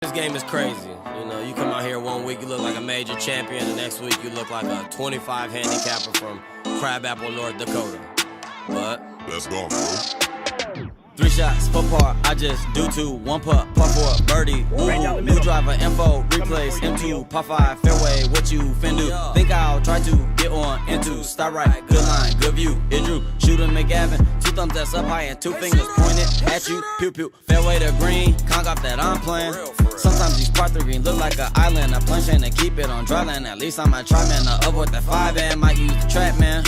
This game is crazy. You know, you come out here 1 week, you look like a major champion. The next week, you look like a 25 handicapper from Crabapple, North Dakota. But let's go, bro. 3 shots, 4 par, I just do 2, 1 putt, par 4, birdie, ooh, new driver, info, replace, M2, par 5, fairway, what you fin do? Think I'll try to get on into, start right, good line, good view, it drew, shooter McGavin, 2 thumbs that's up high and 2 fingers pointed at you, pew pew, fairway to green, conk off that I'm playing. Sometimes these par 3 green look like an island, a plunge and to keep it on dry land, at least I might try, man, up with that 5 and might use the trap, man.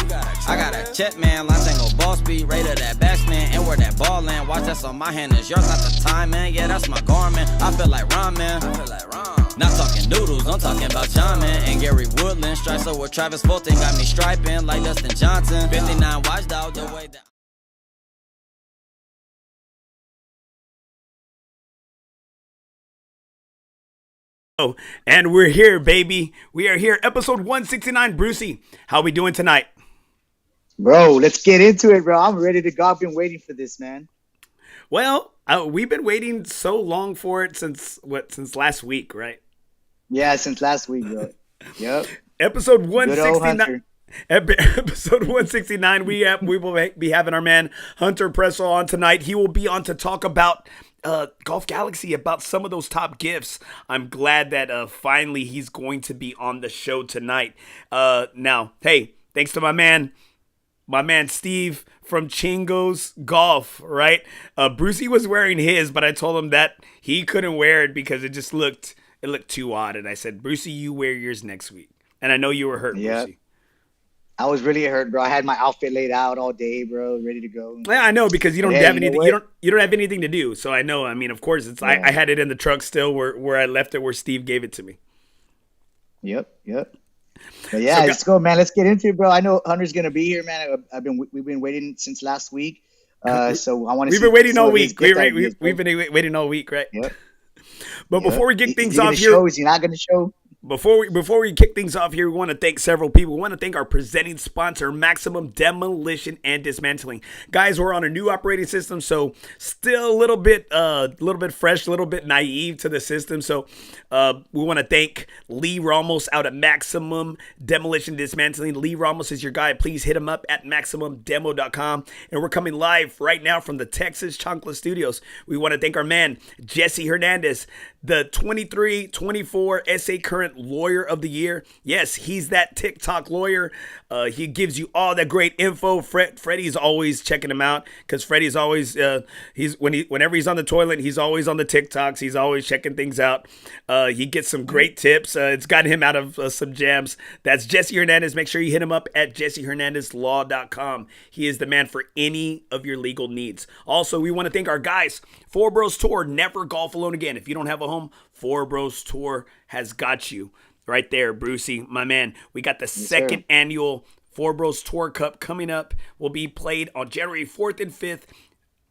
I got a check, man, line tango, ball speed, rated that backsman, and where that ball land. Watch that's on my hand, is yours not the time, man. Yeah, that's my garment. I feel like Ron, man. Not talking noodles, I'm talking about John, man. And Gary Woodland, stripes up with Travis Fulton, got me striping like Dustin Johnson. 59 watchdog, the way that. Oh, and we're here, baby. We are here, episode 169. Brucey, how we doing tonight? Bro, let's get into it, bro. I'm ready to go. I've been waiting for this, man. Well, we've been waiting so long for it since last week, right? Yeah, since last week, bro. Yep. Episode 169. Episode 169. We will be having our man Hunter Pressel on tonight. He will be on to talk about Golf Galaxy, about some of those top gifts. I'm glad that finally he's going to be on the show tonight. Now, hey, thanks to my man Steve from Chingo's Golf, right? Brucey was wearing his, but I told him that he couldn't wear it because it looked too odd. And I said, Brucey, you wear yours next week. And I know you were hurt, yeah. Brucey. I was really hurt, bro. I had my outfit laid out all day, bro, ready to go. Yeah, I know, because you don't have anything. You don't have anything to do. So I know. I mean, of course, it's. Yeah. I had it in the truck still, where I left it, where Steve gave it to me. Yep. But yeah, let's go, man. Let's get into it, bro. I know Hunter's gonna be here, man. We've been waiting since last week. So I want to. We've been waiting all week. We've been waiting all week, right? Yep. But before we kick things off here, is he not gonna show? Before we kick things off here, we want to thank several people. We want to thank our presenting sponsor, Maximum Demolition and Dismantling. Guys, we're on a new operating system, so still a little bit fresh, a little bit naive to the system. So we want to thank Lee Ramos out at Maximum Demolition Dismantling. Lee Ramos is your guy. Please hit him up at MaximumDemo.com. And we're coming live right now from the Texas Chancla studios. We want to thank our man, Jesse Hernandez, the 23-24 SA Current Lawyer of the Year. Yes, he's that TikTok lawyer. He gives you all that great info. Freddie's always checking him out, because Freddie's always whenever he's on the toilet, he's always on the TikToks. He's always checking things out. He gets some great tips. It's gotten him out of some jams. That's Jesse Hernandez. Make sure you hit him up at JesseHernandezLaw.com. He is the man for any of your legal needs. Also, we want to thank our guys, FOREBROS Tour. Never golf alone again. If you don't have a home, FOREBROS Tour has got you. Right there, Brucey, my man. We got the second annual FOREBROS Tour Cup coming up. Will be played on January 4th and 5th.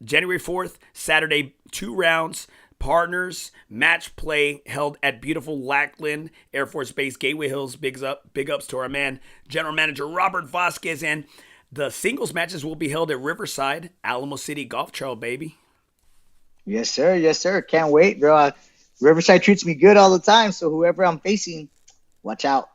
January 4th, Saturday, 2 rounds. Partners, match play held at beautiful Lackland Air Force Base, Gateway Hills. Big ups to our man, General Manager Robert Vasquez. And the singles matches will be held at Riverside, Alamo City Golf Trail, baby. Yes, sir. Can't wait, bro. Riverside treats me good all the time, so whoever I'm facing, watch out.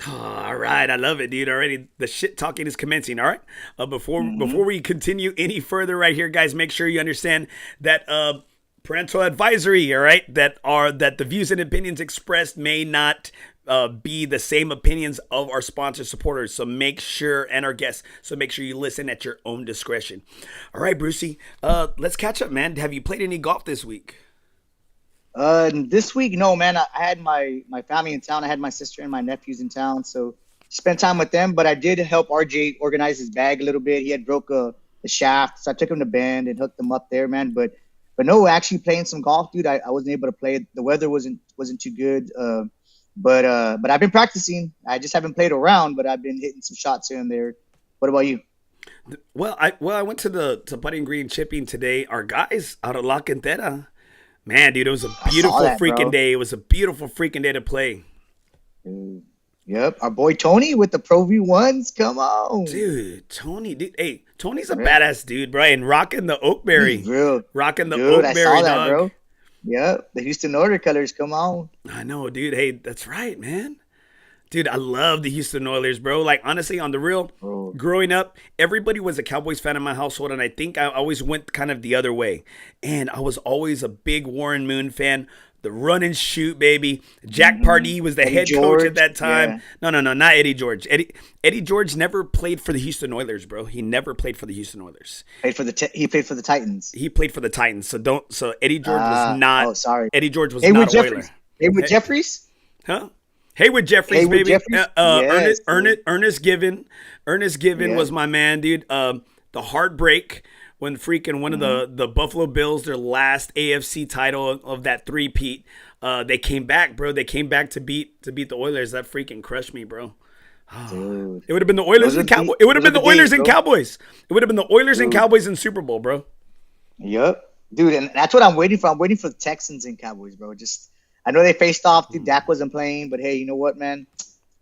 All right, I love it, dude. Already, the shit talking is commencing. All right, before we continue any further, right here, guys, make sure you understand that parental advisory. All right, that the views and opinions expressed may not be the same opinions of our sponsor supporters. So make sure, and our guests. So make sure you listen at your own discretion. All right, Brucey, let's catch up, man. Have you played any golf this week? This week, no, man. I had my family in town. I had my sister and my nephews in town, so spent time with them. But I did help RJ organize his bag a little bit. He had broke a shaft, so I took him to Bend and hooked him up there, man. But no, actually playing some golf, dude. I wasn't able to play. The weather wasn't too good. But I've been practicing. I just haven't played around, but I've been hitting some shots here and there. What about you? Well, I went to Putting Green Chipping today. Our guys out of La Cantera. Man, dude, it was a beautiful freaking day. It was a beautiful freaking day to play. Yep, our boy Tony with the Pro V1s. Come on, dude. Tony, dude. Hey, Tony's a badass dude, bro. And rocking the Oakberry, real. Rocking the dude, Oakberry, I saw that, dog. bro. Yep, the Houston Oilers colors. Come on. I know, dude. Hey, that's right, man. Dude, I love the Houston Oilers, bro. Like, honestly, on the real, Bro. growing up, everybody was a Cowboys fan in my household, and I think I always went kind of the other way. And I was always a big Warren Moon fan. The run and shoot, baby. Jack Pardee was the Eddie head George, coach at that time. yeah. No, not Eddie George. Eddie George never played for the Houston Oilers, bro. He never played for the Houston Oilers. He played for the Titans. He played for the Titans. So Eddie George was not. Oh, sorry. Eddie George was Haywood not an Oiler. Jeffries. Haywood Jeffries? Huh? Haywood Jeffries, Haywood baby. Jeffries? Yes, Ernest Given. Ernest Given Yeah. was my man, dude. The heartbreak when freaking one of the Buffalo Bills, their last AFC title of that three-peat, they came back, bro. They came back to beat the Oilers. That freaking crushed me, bro. Dude. It would have been the Oilers Those and are Cowboys. It would have those been are the the Oilers days, and bro. Cowboys. It would have been the Oilers and Cowboys in Super Bowl, bro. Yep. Dude, and that's what I'm waiting for. I'm waiting for the Texans and Cowboys, bro. I know they faced off, dude. Dak wasn't playing, but hey, you know what, man?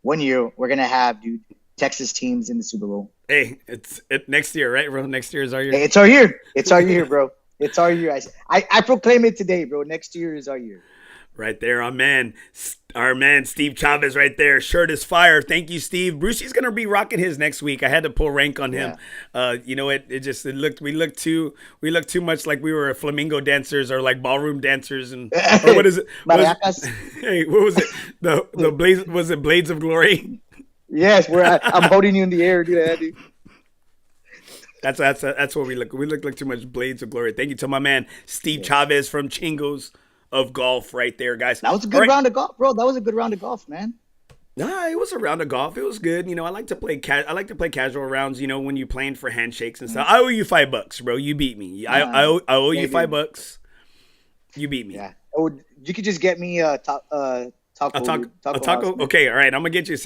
One year we're gonna have, dude, Texas teams in the Super Bowl. Hey, it's next year, right, bro? Next year is our year. Hey, it's our year. It's our year, bro. It's our year. I proclaim it today, bro. Next year is our year. Right there, our man Steve Chavez right there. Shirt is fire. Thank you, Steve. Brucey's gonna be rocking his next week. I had to pull rank on him. You know, we looked too much like we were flamingo dancers or like ballroom dancers and or what is it? Maracas. Hey, what was it? The blaze was it Blades of Glory? Yes, I'm holding you in the air, dude. That's what we look. We look like too much Blades of Glory. Thank you to my man Steve Chavez from Chingos of Golf right there, guys. That was a good round of golf, bro. That was a good round of golf, man. Nah, it was a round of golf. It was good. You know, I like to play casual rounds. You know, when you're playing for handshakes and stuff. I owe you $5, bro. You beat me. I owe you $5. You beat me. Yeah. Oh, you could just get me a taco. A taco. Okay, all right. I'm gonna get you a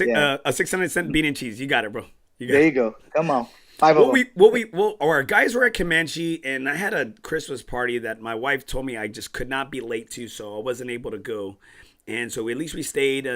600-cent bean and cheese. You got it, bro. There you go. Come on. Our guys were at Comanche, and I had a Christmas party that my wife told me I just could not be late to, so I wasn't able to go. And so at least we stayed.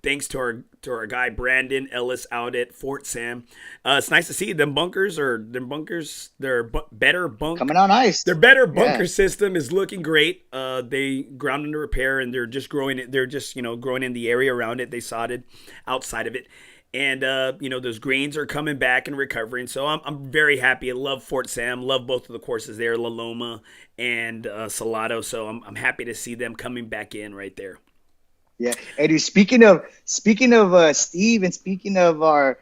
Thanks to our guy Brandon Ellis out at Fort Sam. It's nice to see them bunkers. Their better bunk coming out nice. Their better bunker system is looking great. They ground under repair, and they're just growing. They're just growing in the area around it. They sodded outside of it. And, those greens are coming back and recovering. So I'm very happy. I love Fort Sam. Love both of the courses there, La Loma and Salado. So I'm happy to see them coming back in right there. Yeah. And dude, speaking of Steve and speaking of our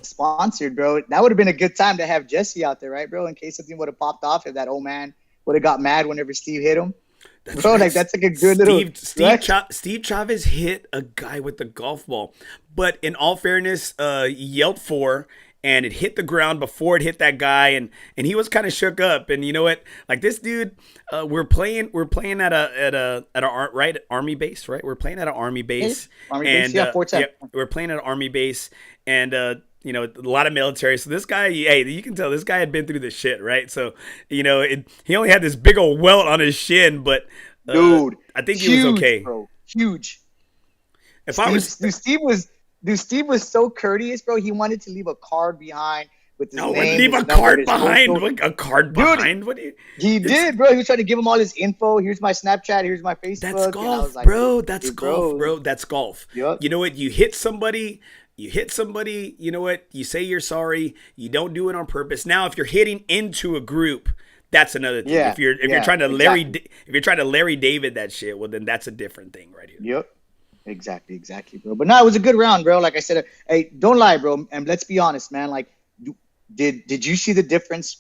sponsored, bro, that would have been a good time to have Jesse out there, right, bro? In case something would have popped off, if that old man would have got mad whenever Steve hit him. That's bro, right. like that's like a good little. Steve Chavez hit a guy with the golf ball, but in all fairness, yelled for, and it hit the ground before it hit that guy, and he was kind of shook up. And you know what? Like this dude, we're playing at a Army base, right? We're playing at an Army base, Fort Sam. We're playing at an Army base, and a lot of military. So this guy, hey, you can tell this guy had been through the shit, right? So, he only had this big old welt on his shin, but dude, I think he was okay. Bro, huge. Steve Steve was so courteous, bro. He wanted to leave a card behind with his name. Leave a card behind. A card behind? What? He did, bro. He was trying to give him all his info. Here's my Snapchat. Here's my Facebook. That's golf, like, bro. That's golf, bro. That's golf. Yep. You know what? You hit somebody. You know what? You say you're sorry. You don't do it on purpose. Now, if you're hitting into a group, that's another thing. Yeah. If you're trying to Larry David that shit, well, then that's a different thing right here. Yep. Exactly, bro. But no, it was a good round, bro. Like I said, hey, don't lie, bro. And let's be honest, man. Like, did you see the difference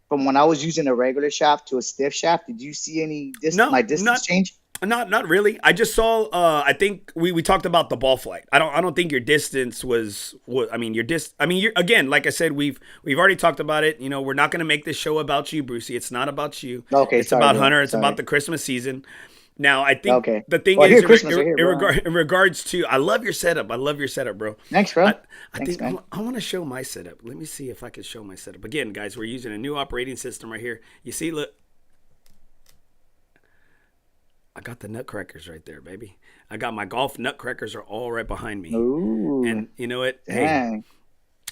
from when I was using a regular shaft to a stiff shaft? Did you see any distance change? Not really. I just saw. I think we talked about the ball flight. I don't think your distance was. You're again, like I said, we've already talked about it. We're not going to make this show about you, Brucey. It's not about you. Okay, it's about Hunter. It's about the Christmas season. Now, I think the thing is, in regards to, I love your setup. Bro. Thanks, bro. I want to show my setup. Let me see if I can show my setup. Again, guys, we're using a new operating system right here. You see, look. I got the nutcrackers right there, baby. I got my golf nutcrackers are all right behind me. Ooh. And you know what? Dang.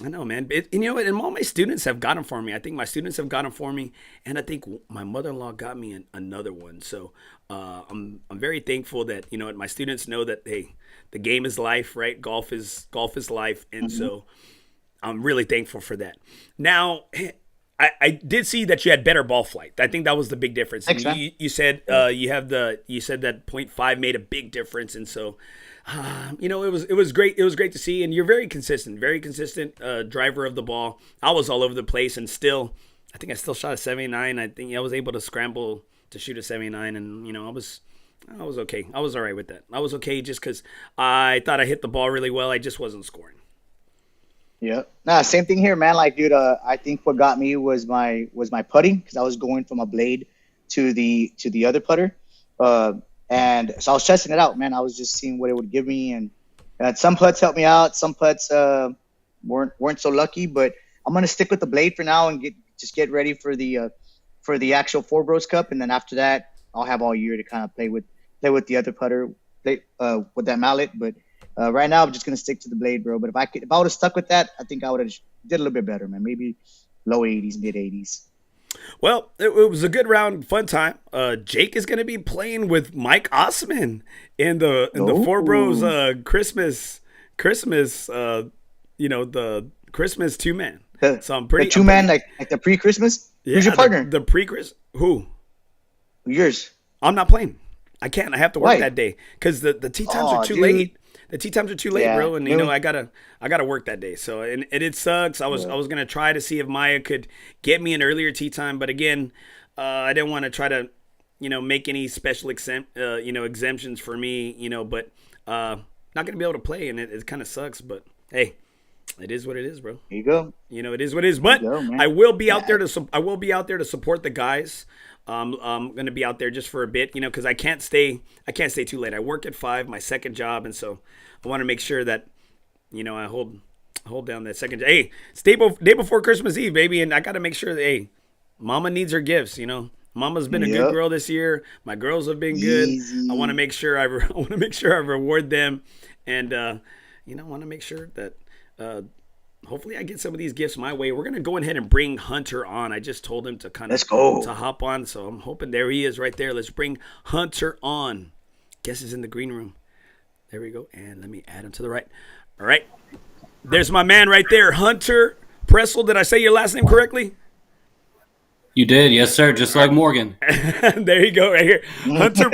Hey, I know, man. You know what? And all my students have gotten for me. I think my students have gotten for me, and I think my mother-in-law got me another one. So I'm very thankful that my students know that hey, the game is life, right? Golf is life, and so I'm really thankful for that. Now, I did see that you had better ball flight. I think that was the big difference. Thanks, man. You said you said that .5 made a big difference, and so. It was great. It was great to see, and you're very consistent driver of the ball. I was all over the place, and I think I still shot a 79. I think I was able to scramble to shoot a 79, and I was okay. I was all right with that. I was okay just because I thought I hit the ball really well. I just wasn't scoring. Yeah. Nah, same thing here, man. Like, dude, I think what got me was my putting, because I was going from a blade to the other putter. And so I was testing it out, man. I was just seeing what it would give me, and some putts helped me out. Some putts weren't so lucky, but I'm gonna stick with the blade for now and get ready for the actual FOREBROS Cup, and then after that, I'll have all year to kind of play with the other putter, with that mallet. But right now, I'm just gonna stick to the blade, bro. But if I would have stuck with that, I think I would have did a little bit better, man. Maybe low 80s, mid 80s. Well, it was a good round, fun time. Jake is going to be playing with Mike Osman in the FOREBROS the Christmas 2-man. So I'm pretty the 2-man, like the pre-Christmas. Yeah, who's your partner? The pre-Christmas. Who? Yours. I'm not playing. I can't. I have to work Why? that day because the tee times are too dude. late. The tee times are too late, Yeah, bro, and dude. I gotta work that day. So and it sucks. I was gonna try to see if Maya could get me an earlier tee time, but again, I didn't want to try to make any special exemptions for me, but not gonna be able to play, and it kind of sucks. But hey, it is what it is, bro. There you go. It is what it is. But There you go, man. I will be out there to support the guys. I'm gonna be out there just for a bit, because I can't stay too late. I work at 5, my second job, and so I want to make sure that I hold down that second. Hey, it's day before Christmas Eve, baby, and I got to make sure that hey, Mama needs her gifts. Mama's been a good girl this year. My girls have been good. Easy. I want to make sure I reward them, and I want to make sure that. Hopefully I get some of these gifts my way. We're going to go ahead and bring Hunter on. I just told him to Let's go. to hop on. So I'm hoping there he is right there. Let's bring Hunter on. Guess he's in the green room. There we go. And let me add him to the right. All right. There's my man right there. Hunter Pressel. Did I say your last name correctly? You did. Yes, sir. Just like Morgan. There you go, right here. Hunter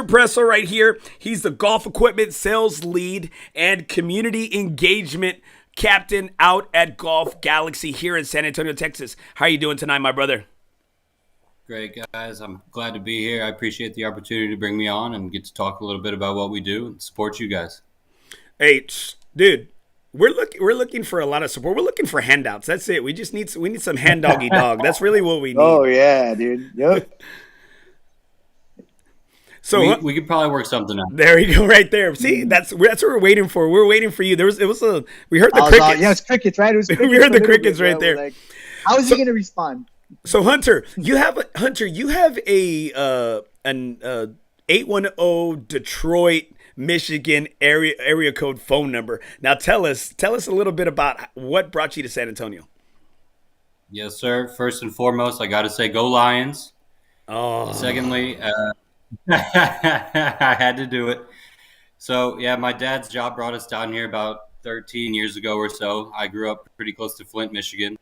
Pressel right here. He's the golf equipment sales lead and community engagement captain out at Golf Galaxy here in San Antonio, Texas. How are you doing tonight, my brother? Great, guys. I'm glad to be here. I appreciate the opportunity to bring me on and get to talk a little bit about what we do and support you guys. Hey, dude, we're looking for a lot of support. We're looking for handouts. That's it. We need some hand doggy dog. That's really what we need. Oh yeah, dude. Yep. So we could probably work something out. there you go, right there. See, that's what we're waiting for. We're waiting for you. We heard the crickets. Yeah, it's crickets, right? It was crickets We heard for a the little crickets bit, right yeah. there. We're like, how is he gonna respond? So Hunter, you have a an 810 Detroit, Michigan area code phone number. Now tell us a little bit about what brought you to San Antonio. Yes, sir. First and foremost, I got to say, go Lions. Oh, Secondly, I had to do it. So, yeah, my dad's job brought us down here about 13 years ago or so. I grew up pretty close to Flint, Michigan.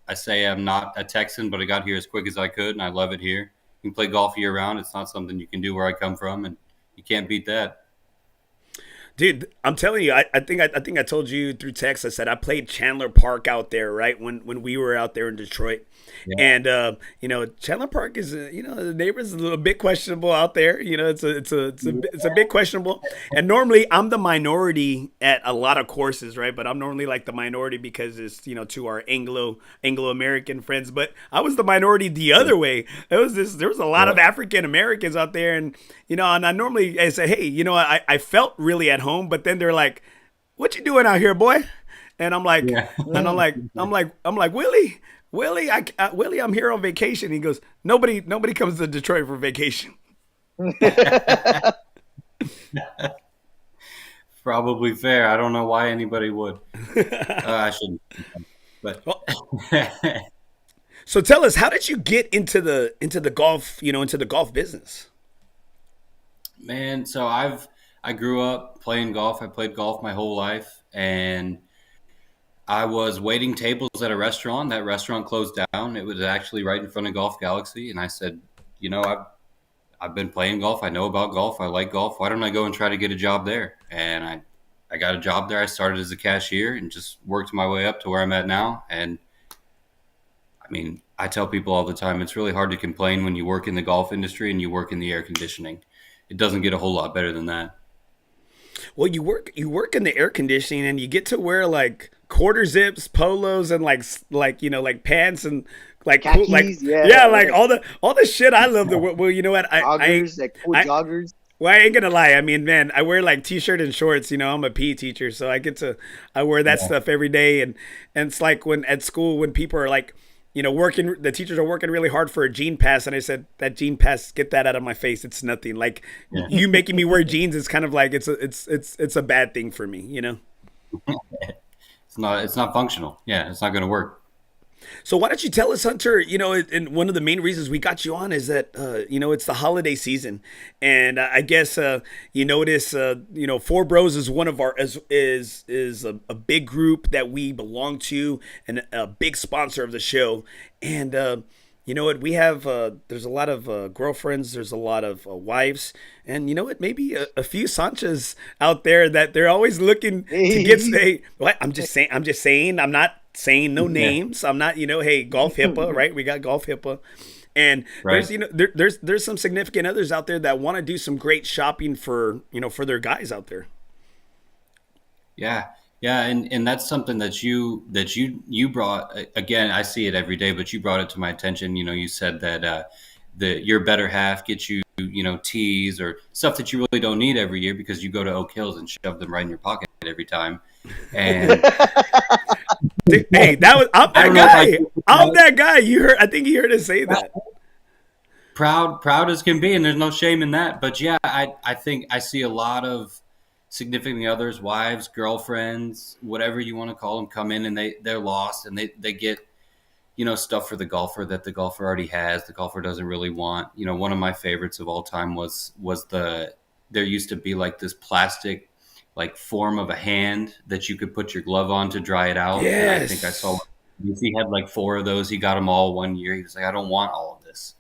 I say I'm not a Texan, but I got here as quick as I could, and I love it here. You can play golf year-round. It's not something you can do where I come from, and you can't beat that. dude, I'm telling you, I think I told you through text. I said I played Chancla Park out there, right when we were out there in Detroit, and Chancla Park is the neighbors a little bit questionable out there. It's a bit questionable. And normally I'm the minority at a lot of courses, right? But I'm normally like the minority because it's to our Anglo American friends. But I was the minority the other way. There was a lot of African Americans out there, and and I normally say, hey, I felt really at home, but then they're like, "What you doing out here, boy?" And I'm like, and I'm like, Willie, Willie, I'm here on vacation. He goes, nobody comes to Detroit for vacation. probably fair. I don't know why anybody would. I shouldn't. But So tell us, how did you get into the golf, into the golf business? man, I grew up playing golf. I played golf my whole life, and I was waiting tables at a restaurant. That restaurant closed down. It was actually right in front of Golf Galaxy, and I said, I've been playing golf. I know about golf. I like golf. Why don't I go and try to get a job there? And I got a job there. I started as a cashier and just worked my way up to where I'm at now. And I mean, I tell people all the time, it's really hard to complain when you work in the golf industry and you work in the air conditioning. It doesn't get a whole lot better than that. Well, you work in the air conditioning, and you get to wear like quarter zips, polos, and like pants and like cool, like Khakis, yeah. like all the shit I love to wear. Well, you know what? Joggers, like cool joggers. Well, I ain't gonna lie. I mean, man, I wear like t-shirt and shorts. I'm a PE teacher, so I wear that stuff every day, and it's like when at school when people are like, working, the teachers are working really hard for a jean pass, and I said, that jean pass, get that out of my face. It's nothing. Like you making me wear jeans is kind of like it's a bad thing for me. It's not functional. Yeah, it's not going to work. So why don't you tell us, Hunter, and one of the main reasons we got you on is that, it's the holiday season. And I guess, you notice, FOREBROS is one of our, is a big group that we belong to and a big sponsor of the show. And, you know what? We have, there's a lot of girlfriends, there's a lot of wives, and you know what? Maybe a few Sanchas out there that they're always looking to get stay. What? I'm just saying, I'm not saying no names. I'm not, hey, golf HIPAA, right? We got golf HIPAA. And Right. there's some significant others out there that want to do some great shopping for their guys out there. Yeah. Yeah, and that's something that you brought. Again, I see it every day, but you brought it to my attention. You said that your better half gets you tees or stuff that you really don't need every year because you go to Oak Hills and shove them right in your pocket every time. And Hey, I'm that guy. I think you heard us say that. proud as can be, and there's no shame in that. But yeah, I think I see a lot of significant others, wives, girlfriends, whatever you want to call them, come in and they're lost and they get stuff for the golfer that the golfer already has, the golfer doesn't really want. One of my favorites of all time was there used to be like this plastic like form of a hand that you could put your glove on to dry it out. Yes. And I think I saw he had like 4 of those. He got them all one year. He was like, I don't want all of this.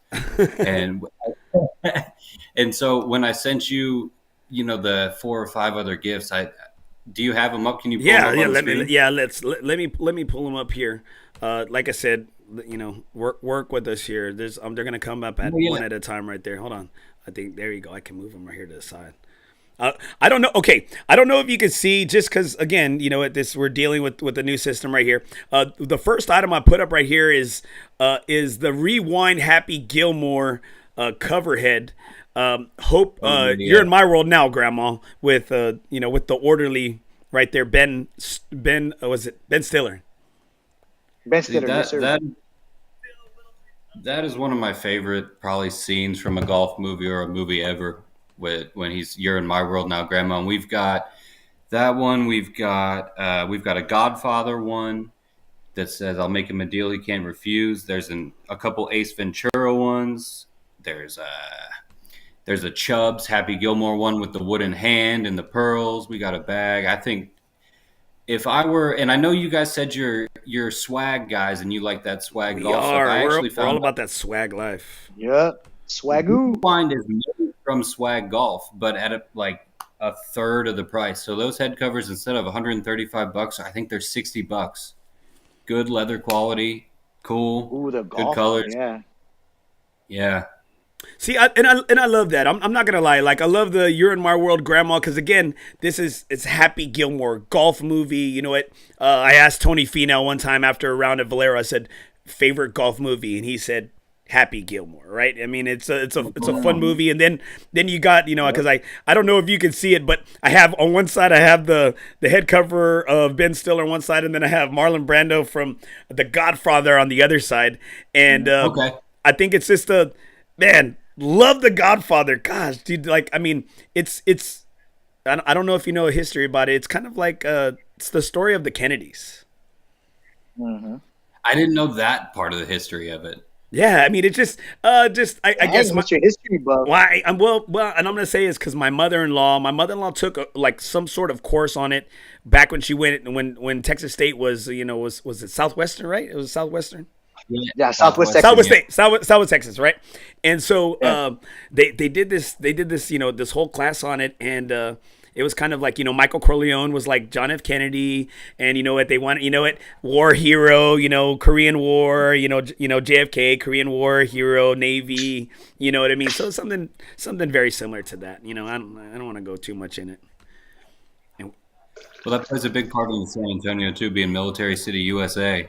And so when I sent you the 4 or 5 other gifts, do you have them up? Can you pull them up on the screen? Let me pull them up here. Like I said, work with us here. They're gonna come up at one at a time right there. Hold on. I think there you go. I can move them right here to the side. I don't know. Okay, I don't know if you can see, just because again, we're dealing with the new system right here. The first item I put up right here is the Rewind Happy Gilmore cover head. Hope you're in my world now, Grandma. With with the orderly right there, Ben was it Ben Stiller? Ben See, Stiller, yes, sir. that is one of my favorite probably scenes from a golf movie or a movie ever. When you're in my world now, Grandma. And we've got that one. We've got a Godfather one that says, "I'll make him a deal he can't refuse." There's a couple Ace Ventura ones. There's a Chubbs Happy Gilmore one with the wooden hand and the pearls. We got a bag. I think if I were, and I know you guys said you're swag guys and you like that swag golf stuff. We're all about that swag life. Yep. Swagoo. Find is made from swag golf, but at a third of the price. So those head covers, instead of $135, I think they're $60. Good leather quality, cool. Ooh, the golf. Good colors. Yeah. Yeah. See, I love that. I'm not gonna lie. Like, I love the "You're in My World, Grandma," because again, it's Happy Gilmore golf movie. You know what? I asked Tony Finau one time after a round at Valero. I said, favorite golf movie, and he said Happy Gilmore. Right? I mean, it's a fun movie. And then you got because I don't know if you can see it, but I have on one side I have the head cover of Ben Stiller on one side, and then I have Marlon Brando from The Godfather on the other side. And Okay. I think it's just man, love The Godfather. Gosh, dude, like, I mean, it's I don't know if you know a history about it. It's kind of like it's the story of the Kennedys. Mm-hmm. I didn't know that part of the history of it. Yeah, I mean, it's just I guess what's your history, buff? why I'm well, and I'm gonna say is because my mother-in-law took like some sort of course on it back when she went when Texas State was was it Southwestern, right? It was Southwestern. Yeah, Southwest Texas. Southwest State, Southwest Texas, right? And so Yeah. they did this this whole class on it, and it was kind of like Michael Corleone was like John F. Kennedy, and they want war hero, Korean War, JFK, Korean War hero, Navy, you know what I mean? So something very similar to that. I don't want to go too much in it. Well, that plays a big part in San Antonio too, being Military City, USA.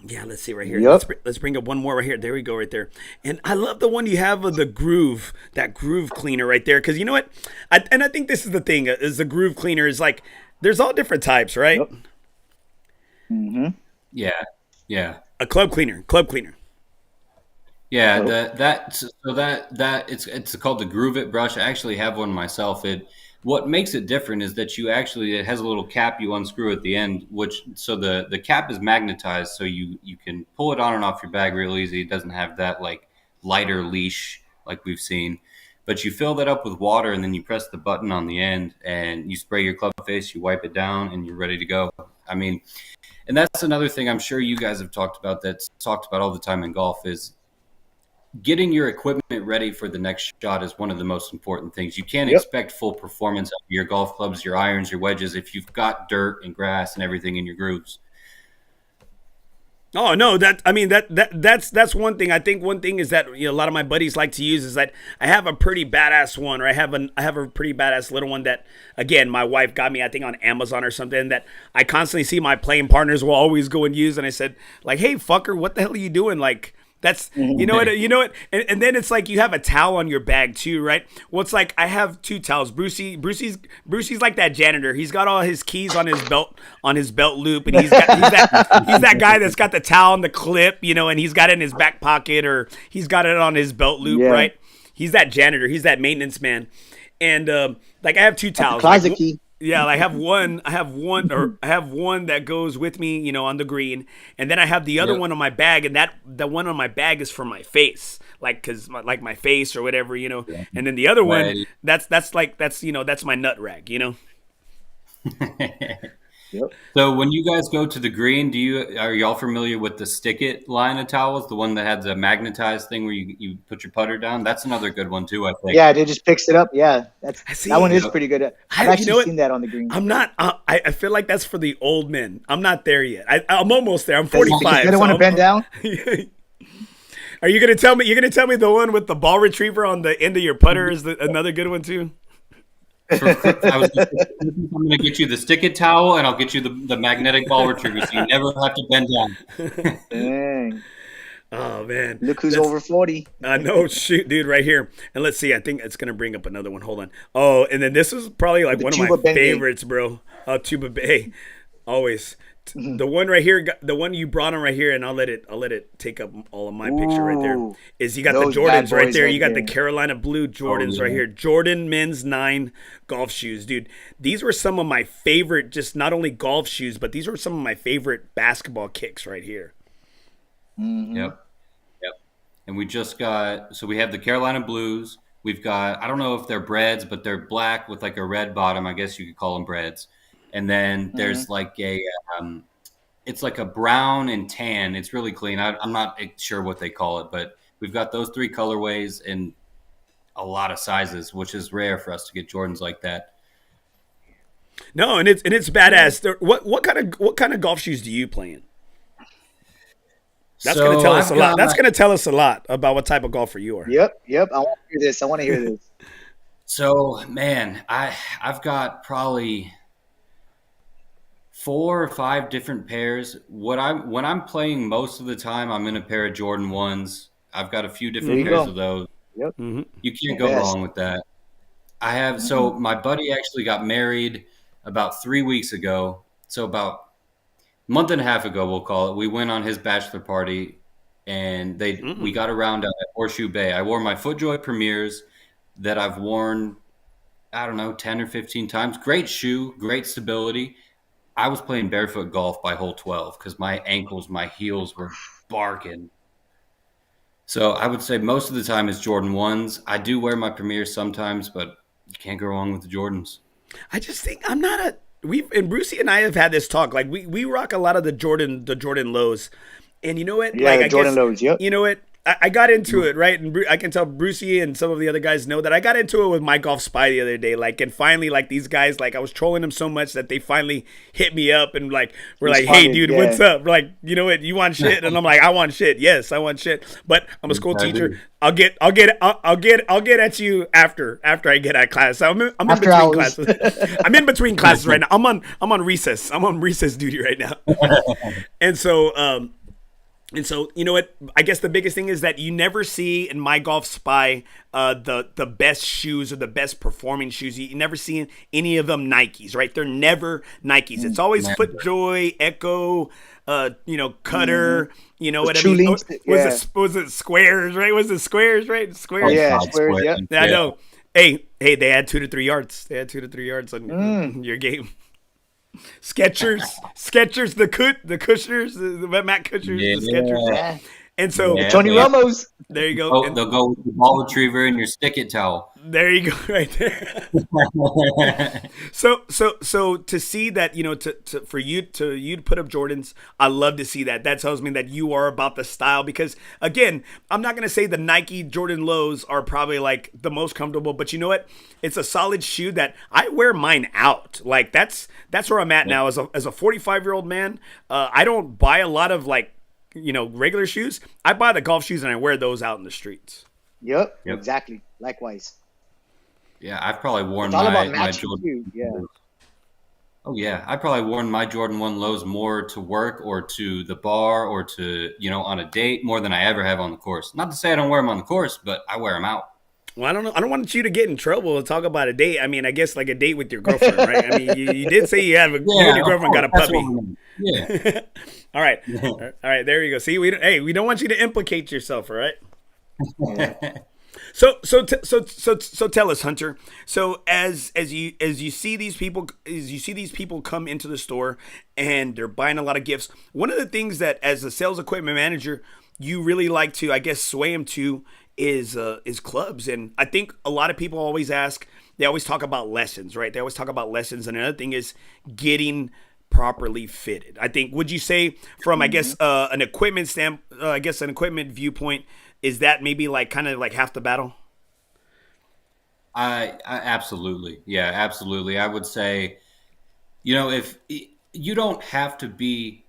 Yeah, let's see right here. Yep. Let's bring up one more right here. There we go, right there. And I love the one you have of the groove, that groove cleaner right there. Because you know what? I think this is the thing, is the groove cleaner is like, there's all different types, right? Yep. Mm-hmm. Yeah, yeah. A club cleaner. Yeah, Yep. that it's called the Groove It brush. I actually have one myself. What makes it different is that it has a little cap you unscrew at the end, so the cap is magnetized, so you can pull it on and off your bag real easy. It doesn't have that like lighter leash like we've seen, but you fill that up with water and then you press the button on the end and you spray your club face, you wipe it down, and you're ready to go. I mean, and that's another thing I'm sure you guys have talked about, that's talked about all the time in golf, is getting your equipment ready for the next shot is one of the most important things. You can't Yep. expect full performance of your golf clubs, your irons, your wedges, if you've got dirt and grass and everything in your grooves. Oh no, that's one thing. I think one thing is that a lot of my buddies like to use is that I have a pretty badass one, or I have a pretty badass little one that, again, my wife got me, I think on Amazon or something, that I constantly see my playing partners will always go and use, and I said like, hey fucker, what the hell are you doing? Like, that's you know what, and then it's like you have a towel on your bag too, right? Well, it's like I have two towels. Brucey's like that janitor. He's got all his keys on his belt loop, and he's that guy that's got the towel and the clip, and he's got it in his back pocket, or he's got it on his belt loop, Yeah. right? He's that janitor. He's that maintenance man, and like I have two towels. Closet Like, key. yeah, I have one that goes with me, on the green, and then I have the other Yep. one on my bag, and the one on my bag is for my face, like because my face or whatever, and then the other one Right. that's that's my nut rag, Yep. So when you guys go to the green, are y'all familiar with the Stick It line of towels, the one that has a magnetized thing where you put your putter down? That's another good one too, I think. Yeah, it just picks it up. Yeah, I see. that one is Yep. pretty good. You I've know actually what? seen that on the green. I'm not. I feel like that's for the old men. I'm not there yet. I'm almost there. I'm Because 45. they don't want to bend down. Are you gonna tell me? You're gonna tell me the one with the ball retriever on the end of your putter is another good one too? I'm going to get you the Stick It towel, and I'll get you the magnetic ball retriever, so you never have to bend down. Dang. Oh man, Look who's over 40. I know, shoot, dude, right here. And let's see. I think it's gonna bring up another one. Hold on. Oh, and then this is probably like The one of my Tuba Bengay. favorites, bro. Tuba Bay, always. The one right here, the one you brought on right here, and I'll let it take up all of my picture right there. Ooh, Is you got the those bad Jordans right boys there? right You got the there. Carolina Blue Jordans yeah. right here. Jordan Men's 9 golf shoes, dude. These were some of my favorite, just not only golf shoes, but these were some of my favorite basketball kicks right here. Yep. And we have the Carolina Blues. We've got, I don't know if they're breads, but they're black with like a red bottom. I guess you could call them breads. And then there's like it's like a brown and tan. It's really clean. I'm not sure what they call it, but we've got those three colorways and a lot of sizes, which is rare for us to get Jordans like that. No, and it's badass. What kind of golf shoes do you play in? That's gonna tell us a lot. That's gonna tell us a lot about what type of golfer you are. Yep. I want to hear this. So, man, I've got probably 4 or 5 different pairs. When I'm playing most of the time, I'm in a pair of Jordan 1s. I've got a few different There you pairs go. of those. Yep. You can't go Best. wrong with that. So my buddy actually got married about 3 weeks ago. So about a month and a half ago, we'll call it. We went on his bachelor party, and we got around at Horseshoe Bay. I wore my FootJoy Premiers that I've worn I don't know, 10 or 15 times. Great shoe, great stability. I was playing barefoot golf by hole 12 because my ankles, my heels were barking. So I would say most of the time it's Jordan 1s. I do wear my Premiers sometimes, but you can't go wrong with the Jordans. I just think I'm not a and Brucey and I have had this talk. Like we rock a lot of the Jordan lows. And you know what? Yeah, like, the Jordan lows, yep. You know what? I got into it, right? And I can tell Brucey and some of the other guys know that I got into it with my golf spy the other day. Like, and finally, like, these guys, like, I was trolling them so much that they finally hit me up and, like, we're like, hey, dude, what's up? Like, you know what? You want shit? And I'm like, I want shit. Yes, I want shit. But I'm a school teacher. I'll get at you after I get out of class. So I'm in between classes. I'm in between classes right now. I'm on recess. I'm on recess duty right now. And so, you know what? I guess the biggest thing is that you never see in my golf spy the best shoes or the best performing shoes. You never see any of them Nikes, right? They're never Nikes. It's always FootJoy, Echo, Cutter. You know what I mean? Was it Squares, right? Was it Squares, right? Squares. Oh, yeah, Squares. Yeah. I know. Hey, they had 2 to 3 yards. They had 2 to 3 yards on your game. Skechers, the Kushners, the Matt Kushners, the Skechers. Yeah. And so Tony Ramos. There you go. Oh, they'll go with the ball retriever and your stick-it towel. There you go, right there. So to see that, for you to put up Jordans, I love to see that. That tells me that you are about the style because, again, I'm not gonna say the Nike Jordan lows are probably like the most comfortable, but you know what? It's a solid shoe that I wear mine out. Like that's where I'm at now as a 45-year-old man. I don't buy a lot of regular shoes. I buy the golf shoes and I wear those out in the streets. Yep. Exactly. Likewise. Yeah, I've probably worn It's all about my matching Jordan. too. Yeah. Oh yeah, I've probably worn my Jordan 1 lows more to work or to the bar or to on a date more than I ever have on the course. Not to say I don't wear them on the course, but I wear them out. Well, I don't know. I don't want you to get in trouble and talk about a date. I mean, I guess like a date with your girlfriend, right? I mean, you did say you and your girlfriend got a puppy. Yeah. All right. All right. There you go. See, we don't want you to implicate yourself, all right? So tell us, Hunter. So as you see these people come into the store and they're buying a lot of gifts, one of the things that as a sales equipment manager you really like to, I guess, sway them to is clubs. And I think a lot of people always talk about lessons, right? They always talk about lessons. And another thing is getting properly fitted. I think, would you say from, I guess, an equipment viewpoint, is that maybe like kind of like half the battle? I absolutely. Yeah, absolutely. I would say, if you don't have to be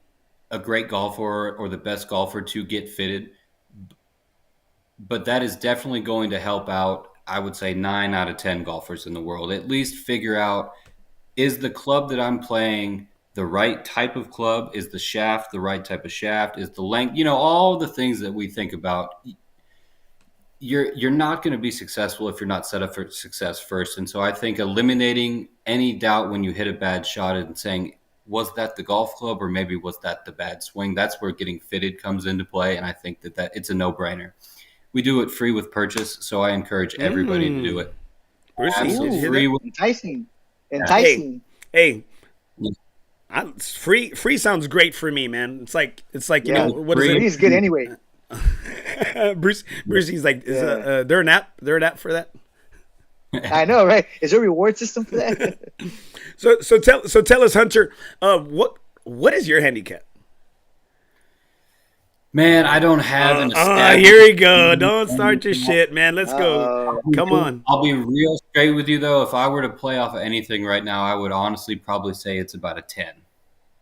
a great golfer or the best golfer to get fitted, but that is definitely going to help out, I would say 9 out of 10 golfers in the world. At least figure out, is the club that I'm playing the right type of club? Is the shaft the right type of shaft? Is the length, all the things that we think about. You're not going to be successful if you're not set up for success first. And so I think eliminating any doubt when you hit a bad shot and saying, was that the golf club or maybe was that the bad swing? That's where getting fitted comes into play. And I think that it's a no-brainer. We do it free with purchase, so I encourage everybody to do it. Free with enticing. Hey. Free sounds great for me, man. It's like what is it? Free's good anyway. Brucey's like, there an app? There an app for that? I know, right? Is there a reward system for that? So tell us, Hunter, what is your handicap? Man, I don't have an established... here we go. Don't start your shit, man. Let's go. Come on. I'll be real straight with you, though. If I were to play off of anything right now, I would honestly probably say it's about a 10.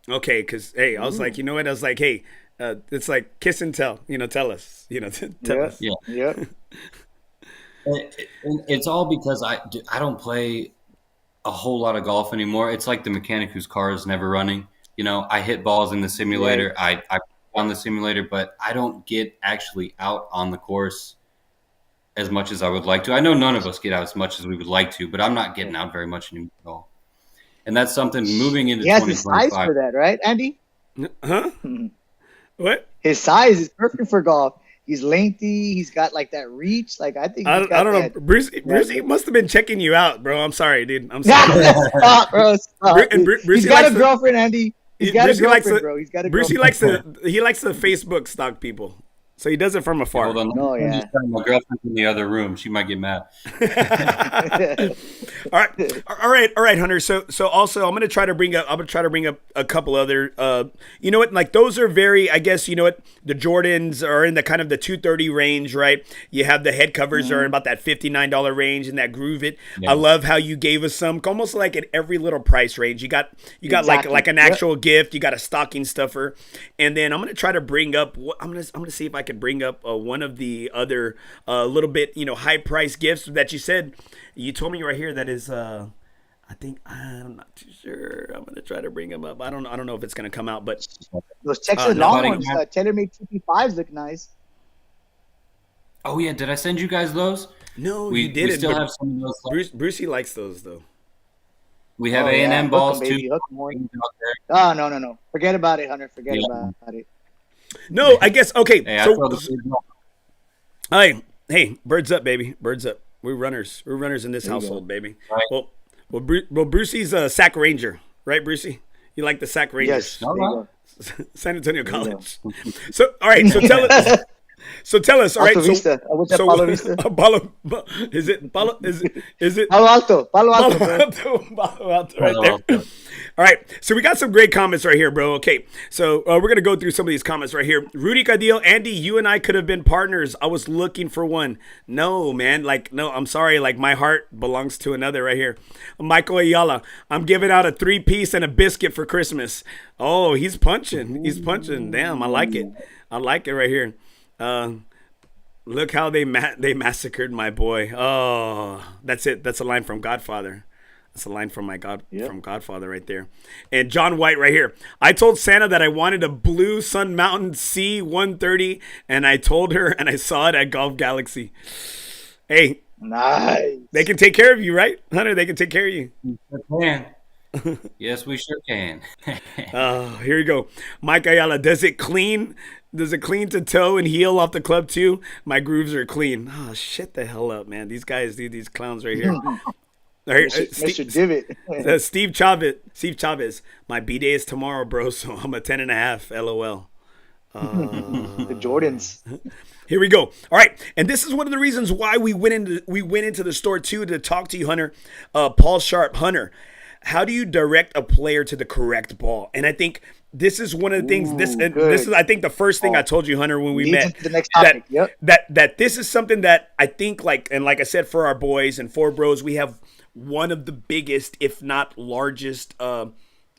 Okay, because, hey, I was like, you know what? I was like, hey, it's like kiss and tell. Tell us. Tell us. Yeah. It's all because I don't play a whole lot of golf anymore. It's like the mechanic whose car is never running. I hit balls in the simulator. I on the simulator, but I don't get actually out on the course as much as I would like to. I know none of us get out as much as we would like to, but I'm not getting out very much anymore at all. And that's something moving into 2025. He has the size for that, right, Andy? Huh? What? His size is perfect for golf. He's lengthy. He's got like that reach. Like I think he's I got don't that. know. Brucey must have been checking you out, bro. I'm sorry, dude. I'm sorry. Stop, bro. Stop. And Brucey He's got likes a girlfriend, Andy. He's got a Brucey likes girlfriend, to- bro. He's got a Brucey girlfriend. likes to Facebook stalk people, so he does it from afar. Hold on. Oh, I'm yeah. just telling my girlfriend in the other room. She might get mad. All right, Hunter. So also, I'm gonna try to bring up a couple other. You know what? Like those are very. I guess you know what the Jordans are in the kind of the 230 range, right? You have the head covers are in about that $59 range, and that Groove It. Yeah. I love how you gave us some almost like at every little price range. You got Exactly. like an Yep. actual gift. You got a stocking stuffer, and then I'm gonna try to bring up. I'm gonna see if I can bring up one of the other little bit high price gifts that you said. You told me right here that is I think I'm not too sure. I'm gonna try to bring them up. I don't know if it's gonna come out, but Those Texas no. long ones, tailor-made TP5s look nice. Oh yeah, did I send you guys those? no, We you didn't. still but have some of those. Left. Brucey likes those though. We have Oh, A&M yeah. balls Hook 'em, too. baby. Hook 'em, boy. Out Oh, no. Forget about it, Hunter. Forget Yeah. about it. No, I guess okay. there. Hey, I So, throw the food hey, birds up, baby, birds up. We're runners. We're runners in this household, baby. Right. Well, Brucey's a sack ranger, right, Brucey? You like the sack rangers? Yes. There you go. San Antonio College. So, all right. So tell us. So tell us. All right. Alto Vista. What's that, Palo Vista? Is it Palo? Is it Palo Alto. Palo Alto. bro. Palo Alto, right there. All right. So we got some great comments right here, bro. Okay. So we're gonna go through some of these comments right here. Rudy Cadillo, Andy, you and I could have been partners. I was looking for one. No, man. Like, no. I'm sorry. Like, my heart belongs to another right here. Michael Ayala, I'm giving out a 3-piece and a biscuit for Christmas. Oh, he's punching. He's punching. Damn, I like it. I like it right here. Look how they massacred my boy. Oh, that's it. That's a line from Godfather. That's a line from from Godfather right there. And John White right here. I told Santa that I wanted a blue Sun Mountain C130, and I told her, and I saw it at Golf Galaxy. Hey, Nice. they can take care of you, right, Hunter? They can take care of you. can. Yes, we sure can. Here you go. Mike Ayala, does it clean? Does it clean to toe and heel off the club too? My grooves are clean. Oh, shut the hell up, man. These guys, these clowns right here. All right, Mr. Divot. Steve Chavez. My B-day is tomorrow, bro, so I'm a 10.5. LOL. The Jordans. Here we go. All right, and this is one of the reasons why we went into the store too to talk to you, Hunter. Paul Sharp, Hunter. How do you direct a player to the correct ball? And I think this is one of the things. This is, I think, the first thing I told you, Hunter, when we Leads met. into the next topic. Yep. That this is something that I think, like I said, for our boys and for bros, we have one of the biggest, if not largest,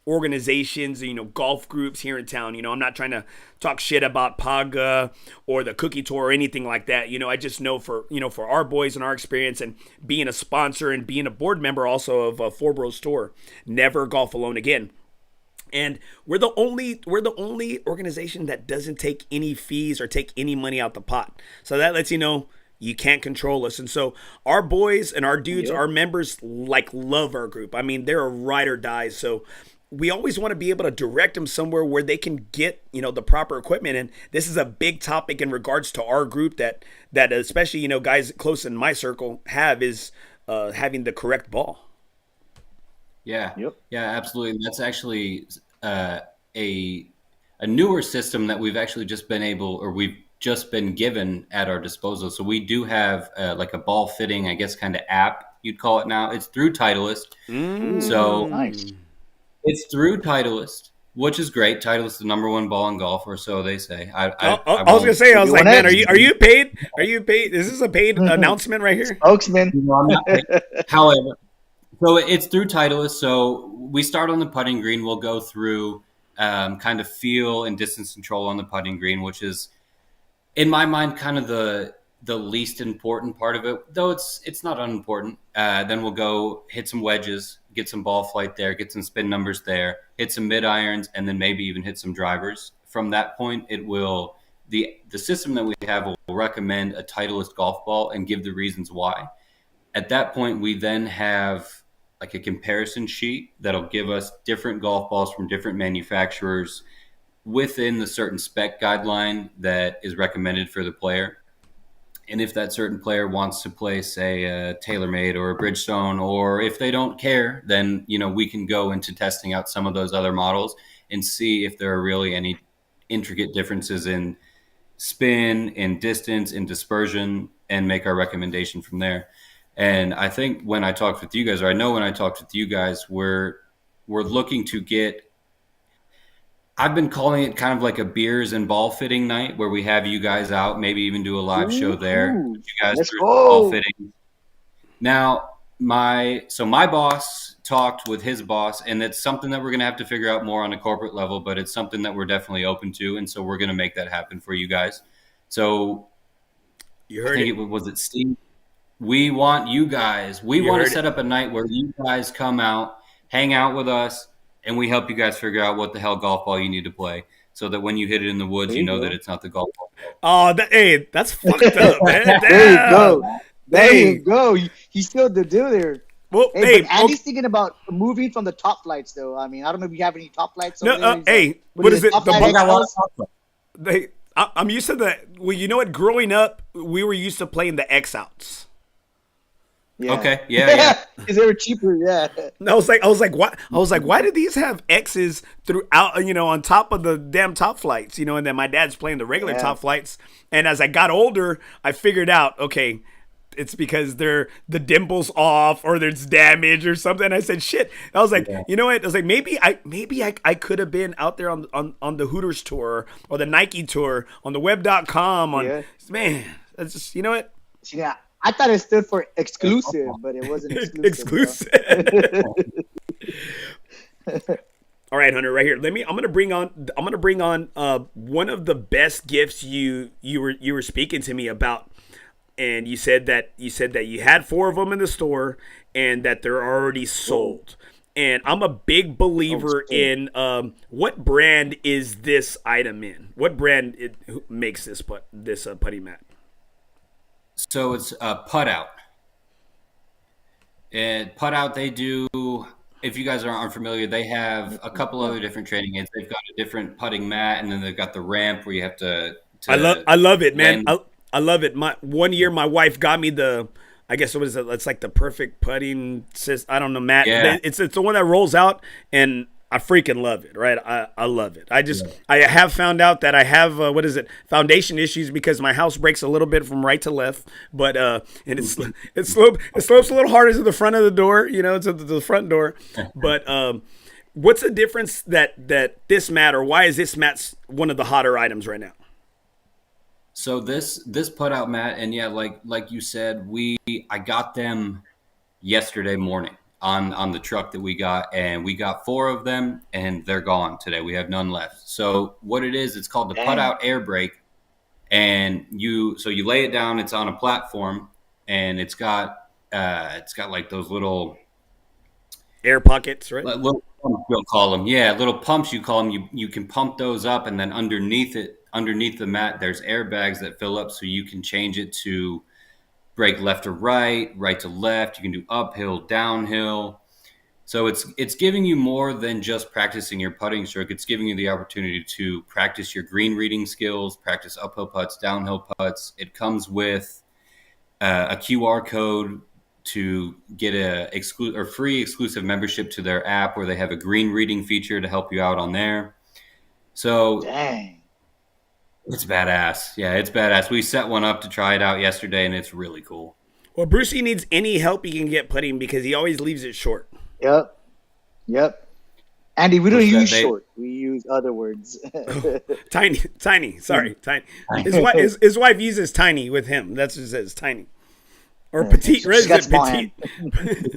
organizations, golf groups here in town. I'm not trying to talk shit about Paga or the Cookie Tour or anything like that. I just know for our boys and our experience and being a sponsor and being a board member also of FOREBROS Tour, Never Golf Alone Again. And we're the only organization that doesn't take any fees or take any money out the pot. So that lets you know you can't control us. And so our boys and our dudes, our members, love our group. I mean, they're a ride or die. So we always want to be able to direct them somewhere where they can get, the proper equipment. And this is a big topic in regards to our group that especially, guys close in my circle is having the correct ball. Yeah. Yep. Yeah, absolutely. And that's actually a newer system that we've actually we've just been given at our disposal. So we do have like a ball fitting, I guess, kind of app, you'd call it now. It's through Titleist. So Nice. it's through Titleist, which is great. Titleist is the number one ball in golf, or so they say. I was gonna say, I was like, man, are wanna- you paid? Are you paid? Is this a paid announcement right here? Spokesman. However, so it's through Titleist. So we start on the putting green. We'll go through kind of feel and distance control on the putting green, which is, in my mind, kind of the least important part of it, though it's not unimportant. Then we'll go hit some wedges, get some ball flight there, get some spin numbers there, hit some mid irons, and then maybe even hit some drivers. From that point, it will the system that we have will recommend a Titleist golf ball and give the reasons why. At that point, we then have like a comparison sheet that'll give us different golf balls from different manufacturers, within the certain spec guideline that is recommended for the player. And if that certain player wants to play, say, a TaylorMade or a Bridgestone, or if they don't care, then, we can go into testing out some of those other models and see if there are really any intricate differences in spin, in distance, in dispersion, and make our recommendation from there. And I think when I talked with you guys, or I know when I talked with you guys, we're looking to get, I've been calling it kind of like a beers and ball fitting night, where we have you guys out, maybe even do a live show there. You guys let's do go. ball fitting. Now, my boss talked with his boss, and it's something that we're going to have to figure out more on a corporate level, but it's something that we're definitely open to, and so we're going to make that happen for you guys. So You heard it. Was it Steve? We want you guys. We want to set up a night where you guys come out, hang out with us, and we help you guys figure out what the hell golf ball you need to play, so that when you hit it in the woods, you know that it's not the golf ball. Oh, hey, that's fucked up, man. There you go. There Hey. you go. He still the do there. Well, Hey, hey, but Andy's thinking about moving from the top flights, though. I mean, I don't know if you have any top flights. No, Over there. hey, what is it? Top The Flight bug- XLs? I'm used to the. Well, you know what? Growing up, we were used to playing the X outs. Yeah. Okay, yeah. Because they were cheaper. Yeah. And I was like, what? I was like, why do these have X's throughout? On top of the damn top flights. And then my dad's playing the regular top flights. And as I got older, I figured out, okay, it's because the dimple's off or there's damage or something. I said, shit. I was like, you know what? I was like, maybe I could have been out there on the Hooters tour or the Nike tour on the web.com man. That's just, you know what? Yeah. I thought it stood for exclusive, but it wasn't exclusive. All right, Hunter, right here. I'm gonna bring on one of the best gifts you were speaking to me about. And you said that you had 4 of them in the store and that they're already sold. And I'm a big believer in what brand is this item in? What brand makes this putty mat? So it's Putt Out. And Putt Out, they do, if you guys aren't familiar, they have a couple other different training aids. They've got a different putting mat, and then they've got the ramp where you have to I love it, man. I love it. One year my wife got me I guess what is it? It's like the perfect putting system. I don't know, mat. Yeah. It's the one that rolls out, and I freaking love it, right? I love it. I have found out that I have foundation issues because my house breaks a little bit from right to left, but and it slopes a little harder to the front of the door, to the front door. But what's the difference that this mat, or why is this mat one of the hotter items right now? So this Putt Out mat, and yeah, like you said, I got them yesterday morning on the truck that we got, and we got 4 of them, and they're gone today. We have none left. So what it is, it's called the Putt Out Air Brake, and you lay it down. It's on a platform, and it's got like those little air pockets, right? Little pumps, you'll call them. Yeah, little pumps, you call them. You can pump those up, and then underneath the mat, there's airbags that fill up, so you can change it to brake left or right to left. You can do uphill, downhill. So it's giving you more than just practicing your putting stroke. It's giving you the opportunity to practice your green reading skills, practice uphill putts, downhill putts. It comes with a QR code to get a free exclusive membership to their app, where they have a green reading feature to help you out on there. So Dang. It's badass. Yeah, it's badass. We set one up to try it out yesterday, and it's really cool. Well, Brucey needs any help he can get putting because he always leaves it short. Yep. Andy, we don't use short. We use other words. Tiny. Sorry, tiny. His wife uses tiny with him. That's what it says, tiny. Or petite. She's got small hands.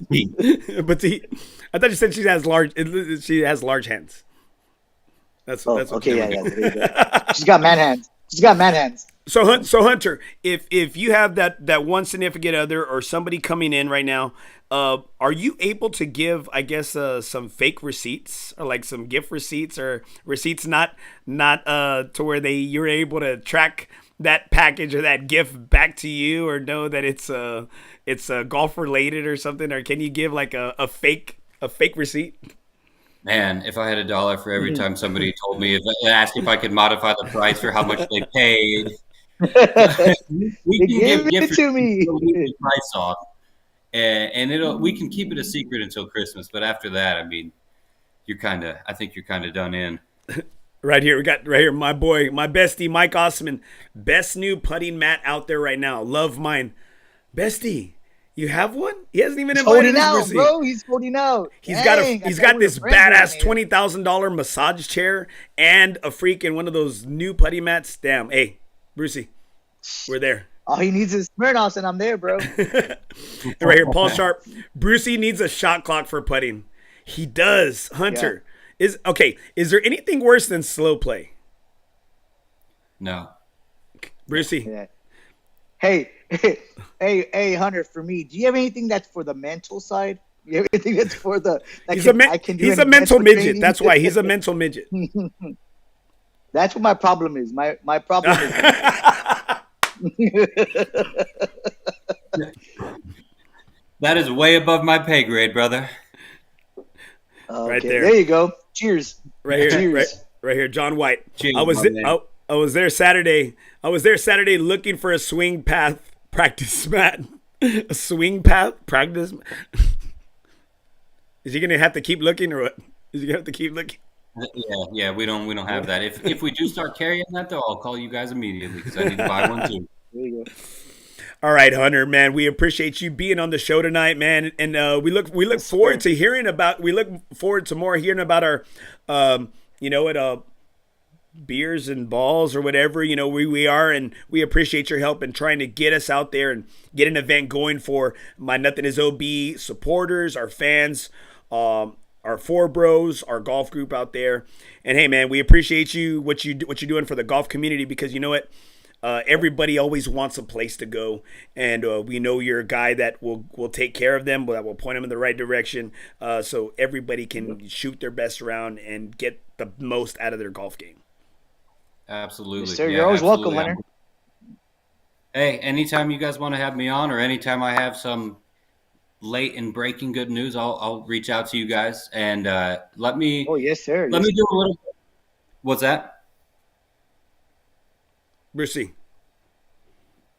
Petite. I thought you said she has large hands. That's okay. Yeah. She's got man hands. So Hunter, if you have that one significant other or somebody coming in right now, are you able to give, I guess, some fake receipts or like some gift receipts or receipts not to where you're able to track that package or that gift back to you, or know that it's golf related or something? Or can you give like a fake receipt? Man, if I had $1 for every time somebody told me, if they asked if I could modify the price for how much they paid, we can Give give it to me. the price off, and we can keep it a secret until Christmas. But after that, I mean, I think you're kind of done in. Right here, we got right here, my boy, my bestie, Mike Osman, best new putting mat out there right now. Love mine, bestie. You have one? He hasn't even invited Holding us, out, Brucey. bro. He's holding out. He's Dang, got we this were friends badass around here. $20,000 massage chair and a freaking one of those new putty mats. Damn, hey, Brucey, we're there. All he needs is Smirnoff, and I'm there, bro. And right here, Paul Sharp. Brucey needs a shot clock for putting. He does. Hunter is there anything worse than slow play? No. Brucey. Yeah. Hey, Hunter. For me, do you have anything that's for the mental side? Do you have anything that's for the? He's a mental midget. training? That's why he's a mental midget. That's what my problem is. My problem is. That is way above my pay grade, brother. Right Okay, there. there you go. Cheers. Right here, Cheers. right here, John White. Cheers, I was my th- man. I was there Saturday. looking for a swing path practice mat. A swing path practice. Is he gonna have to keep looking, or what? Is he gonna have to keep looking? Yeah, we don't have that. If we do start carrying that though, I'll call you guys immediately because I need to buy one too. There you go. All right, Hunter, man, we appreciate you being on the show tonight, man, and we look forward to hearing about. We look forward to more hearing about our, beers and balls or whatever. You know, we are, and we appreciate your help in trying to get us out there and get an event going for my Nothing Is OB supporters, our fans, our FOREBROS, our golf group out there. And hey, man, we appreciate you what you're doing for the golf community, because you know what. Everybody always wants a place to go, and we know you're a guy that will take care of them, that will point them in the right direction, so everybody can shoot their best round and get the most out of their golf game. Absolutely. Yes, sir. Yeah, You're always absolutely. welcome, Hunter. Hey, anytime you guys want to have me on, or anytime I have some late and breaking good news, I'll reach out to you guys, and let me Oh, yes, sir. let me do a little. What's that? Brucey.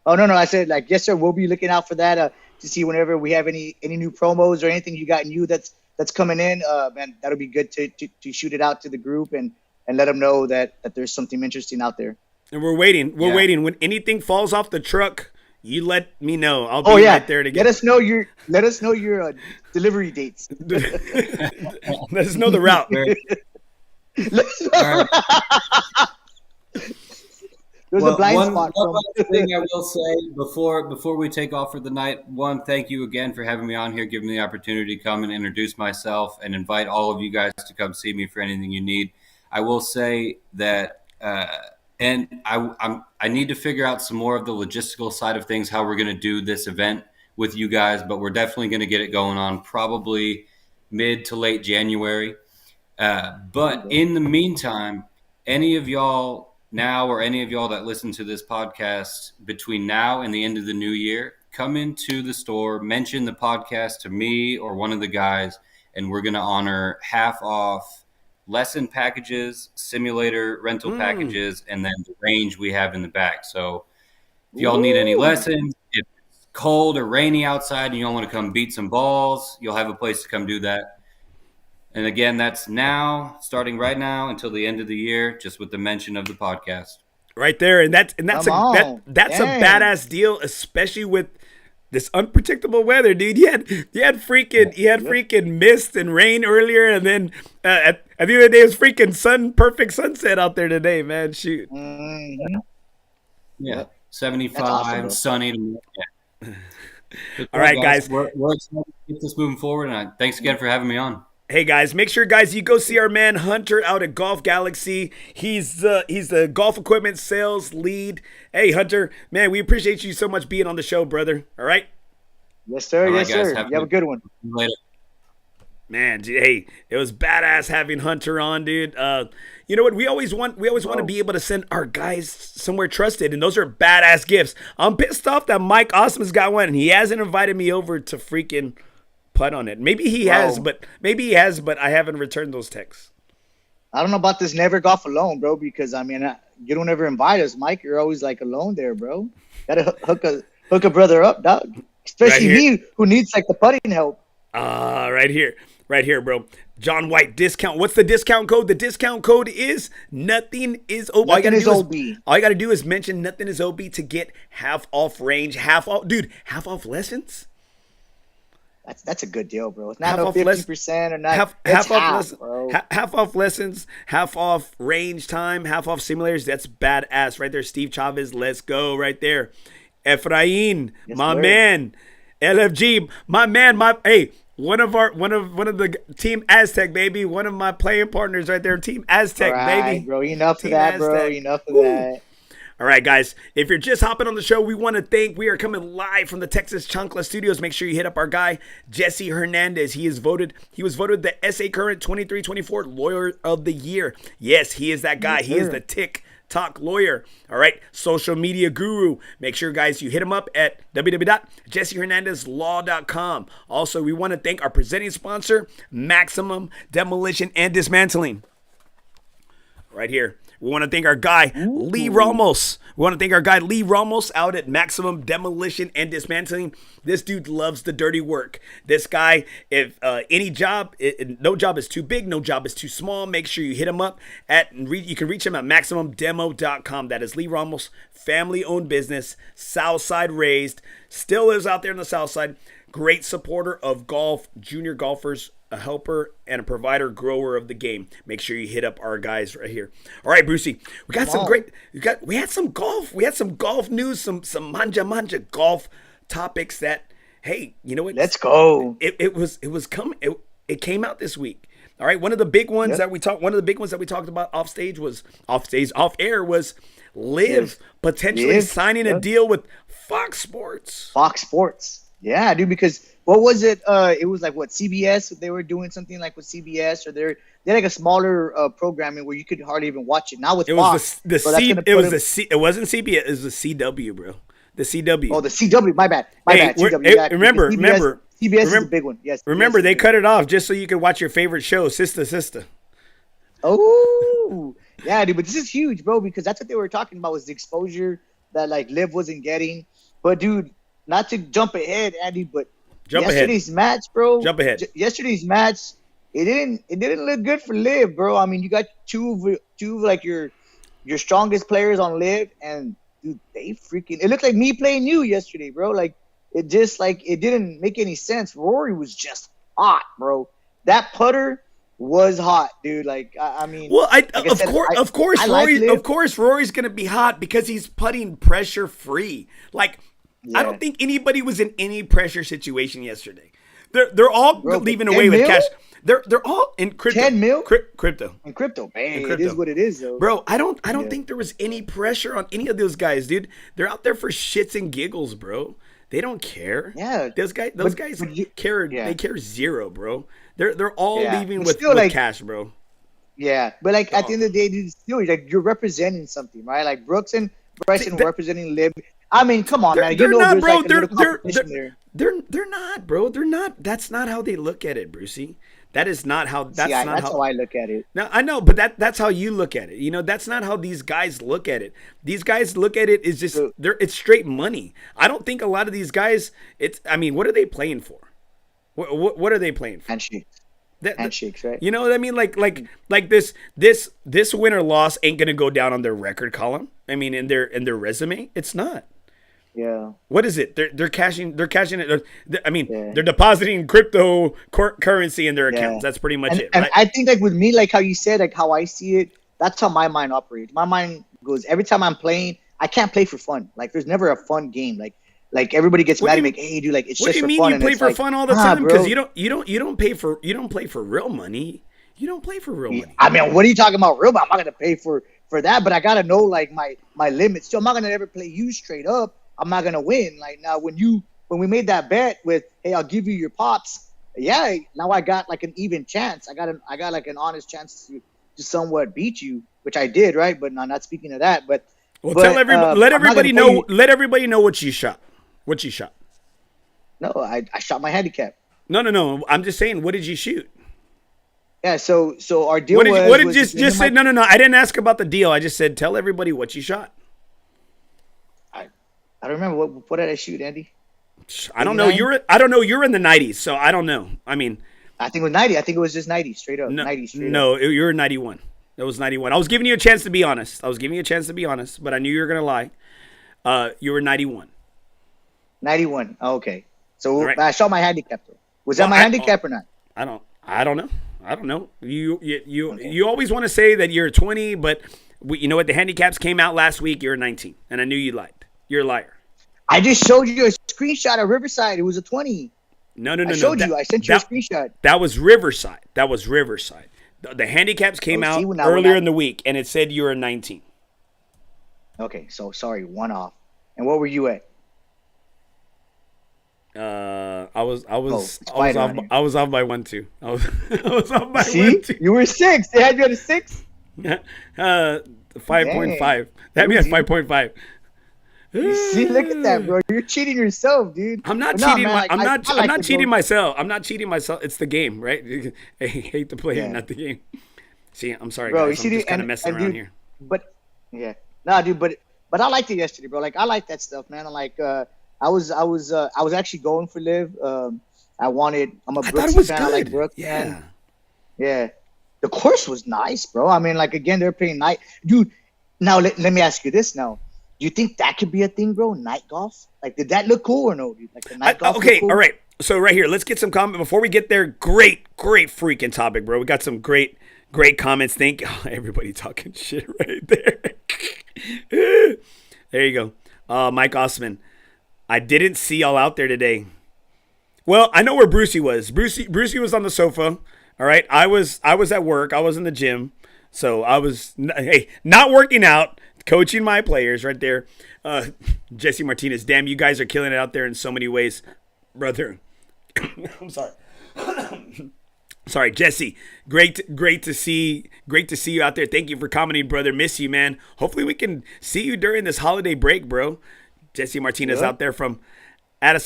Oh, no. I said, yes, sir. We'll be looking out for that to see whenever we have any new promos or anything you got new that's coming in. Man, that'll be good to shoot it out to the group and let them know that there's something interesting out there. And we're waiting. We're Yeah. waiting. When anything falls off the truck, you let me know. I'll be right there to get. Let us know your delivery dates. Let us know the route. Let us know. All right. There's a blind spot. One last thing I will say before we take off for the night. One, thank you again for having me on here, giving me the opportunity to come and introduce myself and invite all of you guys to come see me for anything you need. I will say that, and I need to figure out some more of the logistical side of things, how we're going to do this event with you guys, but we're definitely going to get it going on probably mid to late January. But in the meantime, any of y'all now, or any of y'all that listen to this podcast between now and the end of the new year, come into the store, mention the podcast to me or one of the guys, and we're going to honor half off lesson packages, simulator rental packages, and then the range we have in the back. So if y'all need any lessons, if it's cold or rainy outside and you all want to come beat some balls, you'll have a place to come do that. And again, that's starting right now until the end of the year, just with the mention of the podcast. Right there, and that's a Dang. badass deal, especially with this unpredictable weather, dude. You had freaking mist and rain earlier, and then at the end of the day, it was freaking perfect sunset out there today, man. Shoot. Mm-hmm. Yeah, 75, awesome, bro. sunny. Yeah. All right, guys. We're excited to get this moving forward, and thanks again for having me on. Hey guys, make sure guys you go see our man Hunter out at Golf Galaxy. He's the golf equipment sales lead. Hey Hunter, man, we appreciate you so much being on the show, brother. All right? Yes, sir. All right, Yes, guys, sir. You have a good one. See you later. Man, hey, it was badass having Hunter on, dude. You know what? We always want to be able to send our guys somewhere trusted, and those are badass gifts. I'm pissed off that Mike Osman's got one, and he hasn't invited me over to freaking putt on it. Maybe he has, but I haven't returned those texts. I don't know about this never golf alone, bro, because I mean, you don't ever invite us, Mike. You're always like alone there, bro. Gotta hook a brother up, dog. Especially me, who needs like the putting help. Right here, bro. John White discount. What's the discount code? The discount code is nothing is OB. Nothing is OB. All you gotta do is mention nothing is OB to get half off range, half off lessons. That's a good deal, bro. It's not no 50% or not. Half off lessons, half off range time, half off simulators. That's badass right there. Steve Chavez, let's go right there. Efrain, yes, my sir. Man. LFG, my man, one of the Team Aztec, baby. One of my playing partners right there, Team Aztec, baby. Bro, enough of that, bro. Enough of that. All right, guys, if you're just hopping on the show, we want to thank, we are coming live from the Texas Chancla studios. Make sure you hit up our guy, Jesse Hernandez. He was voted the SA Current 23-24 Lawyer of the Year. Yes, he is that guy. He is the TikTok lawyer. All right, social media guru. Make sure, guys, you hit him up at www.jessehernandezlaw.com. Also, we want to thank our presenting sponsor, Maximum Demolition and Dismantling. Right here. We want to thank our guy, Lee Ramos. We want to thank our guy, Lee Ramos, out at Maximum Demolition and Dismantling. This dude loves the dirty work. This guy, if any job, no job is too big, no job is too small, make sure you hit him up. You can reach him at MaximumDemo.com. That is Lee Ramos, family-owned business, Southside raised, still lives out there in the Southside. Great supporter of golf, junior golfers, a helper and a provider, grower of the game. Make sure you hit up our guys right here. All right, Brucey, we got some great. We had some golf. We had some golf news. Some manja golf topics that. Hey, you know what? Let's go. It was coming. It came out this week. All right, one of the big ones that we talked. One of the big ones that we talked about off air was Liv potentially signing a deal with Fox Sports. Fox Sports. Yeah, dude, because what was it? It was like CBS. They were doing something like with CBS, or they're like a smaller programming where you could hardly even watch it. Now with Fox, it wasn't CBS. It was the CW, bro. The CW. Oh, the CW. My bad. CW. Remember, CBS is a big one. Yes. Remember, they cut it off just so you could watch your favorite show, Sister. Oh, yeah, dude. But this is huge, bro, because that's what they were talking about was the exposure that like Liv wasn't getting. But dude. Not to jump ahead, Andy, but yesterday's match, bro. Yesterday's match, it didn't look good for Liv, bro. I mean, you got two of like your strongest players on Liv, and dude, it looked like me playing you yesterday, bro. Like it didn't make any sense. Rory was just hot, bro. That putter was hot, dude. Like I mean, well, of course, Rory's gonna be hot because he's putting pressure free, like. Yeah. I don't think anybody was in any pressure situation yesterday. They're all leaving away with cash. They're all in crypto. 10 mil? Crypto. In crypto. Man, it is what it is, though. Bro, I don't think there was any pressure on any of those guys, dude. They're out there for shits and giggles, bro. They don't care. Yeah. Those guys care. Yeah. They care zero, bro. They're all leaving with cash, bro. Yeah, but like at the end of the day, dude, still like you're representing something, right? Like Brooks and Bryson representing Liv. I mean, come on, man. They're not, bro. They're not, bro. They're not. That's not how they look at it, Brucey. That is not how. That's how I look at it. No, I know, but that's how you look at it. You know, that's not how these guys look at it. These guys look at it is just it's straight money. I don't think a lot of these guys. I mean, what are they playing for? What are they playing for? Handshakes, right? You know what I mean? Like this win or loss ain't gonna go down on their record column. I mean, in their resume, it's not. Yeah. What is it? They're cashing it. They're depositing crypto currency in their accounts. That's pretty much it. And right? I think like with me, like how you said, like how I see it, that's how my mind operates. My mind goes every time I'm playing. I can't play for fun. Like there's never a fun game. Like everybody gets mad at me. Like, hey, dude, like it's just for fun. What do you mean you play for fun all the time? Because you don't play for real money. You don't play for real money. I mean, what are you talking about? Real money? I'm not gonna pay for that, but I gotta know like my limits. So I'm not gonna ever play you straight up. I'm not gonna win. Like now, when we made that bet with, hey, I'll give you your pops. Yeah, now I got like an even chance. I got like an honest chance to somewhat beat you, which I did, right? But not speaking of that. But tell everybody, let everybody know. Let everybody know what you shot. What you shot? No, I shot my handicap. No. I'm just saying, what did you shoot? Yeah, so our deal What did was... you, what did was just say? No. I didn't ask about the deal. I just said, tell everybody what you shot. I don't remember. What did I shoot, Andy? I don't know. I don't know. You're in the 90s, so I don't know. I mean... I think it was 90. I think it was just 90, straight up. 90 straight up. No, you're 91. It was 91. I was giving you a chance to be honest. But I knew you were going to lie. You were 91. 91. Oh, okay. So right. I shot my handicap, though. Was that my handicap or not? I don't know. You always want to say that you're 20, but you know what? The handicaps came out last week. You're 19, and I knew you lied. You're a liar. I just showed you a screenshot of Riverside. It was a 20. No. I showed you. I sent you a screenshot. That was Riverside. The handicaps came out earlier in the week, and it said you were 19. Okay, so sorry, one off. And what were you at? I was off by 1 2. I was off by 1 2. You were 6. They had you at a 6. 5.5. That means 5.5. You see, look at that, bro. You're cheating yourself, dude. I'm not cheating. I'm not cheating myself. I'm not cheating myself. It's the game, right? I hate the player, not the game. See, I'm sorry, bro. guys. I'm just kind of messing around here. But yeah, nah, dude. But I liked it yesterday, bro. Like I like that stuff, man. Like I was actually going for Liv. I'm a Brooksy fan. I like Brooks, man. Yeah. The course was nice, bro. I mean, like again, they're playing night, dude. Now let me ask you this now. Do you think that could be a thing, bro? Night golf? Like, did that look cool or no, dude? Like, the night golf okay, cool? All right. So, right here, let's get some comments. Before we get there, great freaking topic, bro. We got some great comments. Thank you. Everybody talking shit right there. There you go. Mike Osman. I didn't see y'all out there today. Well, I know where Brucey was. Brucey was on the sofa. All right. I was at work. I was in the gym. So, I was, not working out. Coaching my players right there. Jesse Martinez, damn, you guys are killing it out there in so many ways, brother. I'm sorry. Sorry, Jesse. Great to see you out there. Thank you for commenting, brother. Miss you, man. Hopefully we can see you during this holiday break, bro. Jesse Martinez out there from how do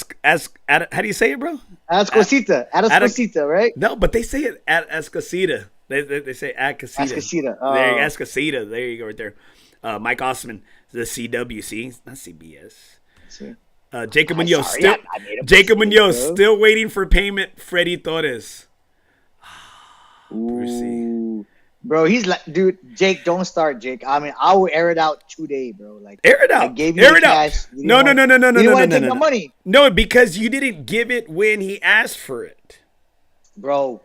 you say it, bro? Atascosita, right? No, but they say it at Escosita. They say Escosita. Escosita. Escosita. There you go, right there. Mike Osman, the CWC, not CBS. Jacob Munoz, still waiting for payment. Freddie Torres. Ooh. Bro, he's like, dude, Jake, don't start, Jake. I mean, I will air it out today, bro. Like, air it out. I gave you the cash. No. You didn't want to take my money. No, because you didn't give it when he asked for it. Bro,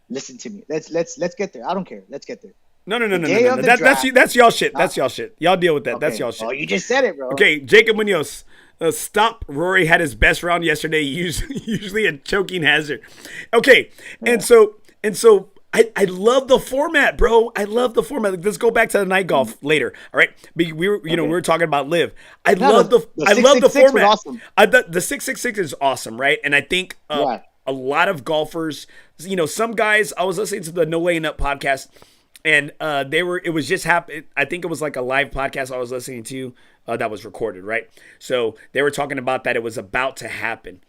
listen to me. Let's get there. I don't care. Let's get there. No. That's y'all shit. That's y'all shit. Y'all deal with that. Okay. That's y'all shit. Oh, you just said it, bro. Okay, Jacob Munoz. Stop. Rory had his best round yesterday. Usually a choking hazard. Okay, and so I love the format, bro. I love the format. Let's go back to the night golf later. All right, we were talking about Liv. I love the format. Awesome. The 666 is awesome, right? And I think a lot of golfers, some guys. I was listening to the No Laying Up podcast. And it was just happening. I think it was like a live podcast I was listening to that was recorded, right? So they were talking about that it was about to happen.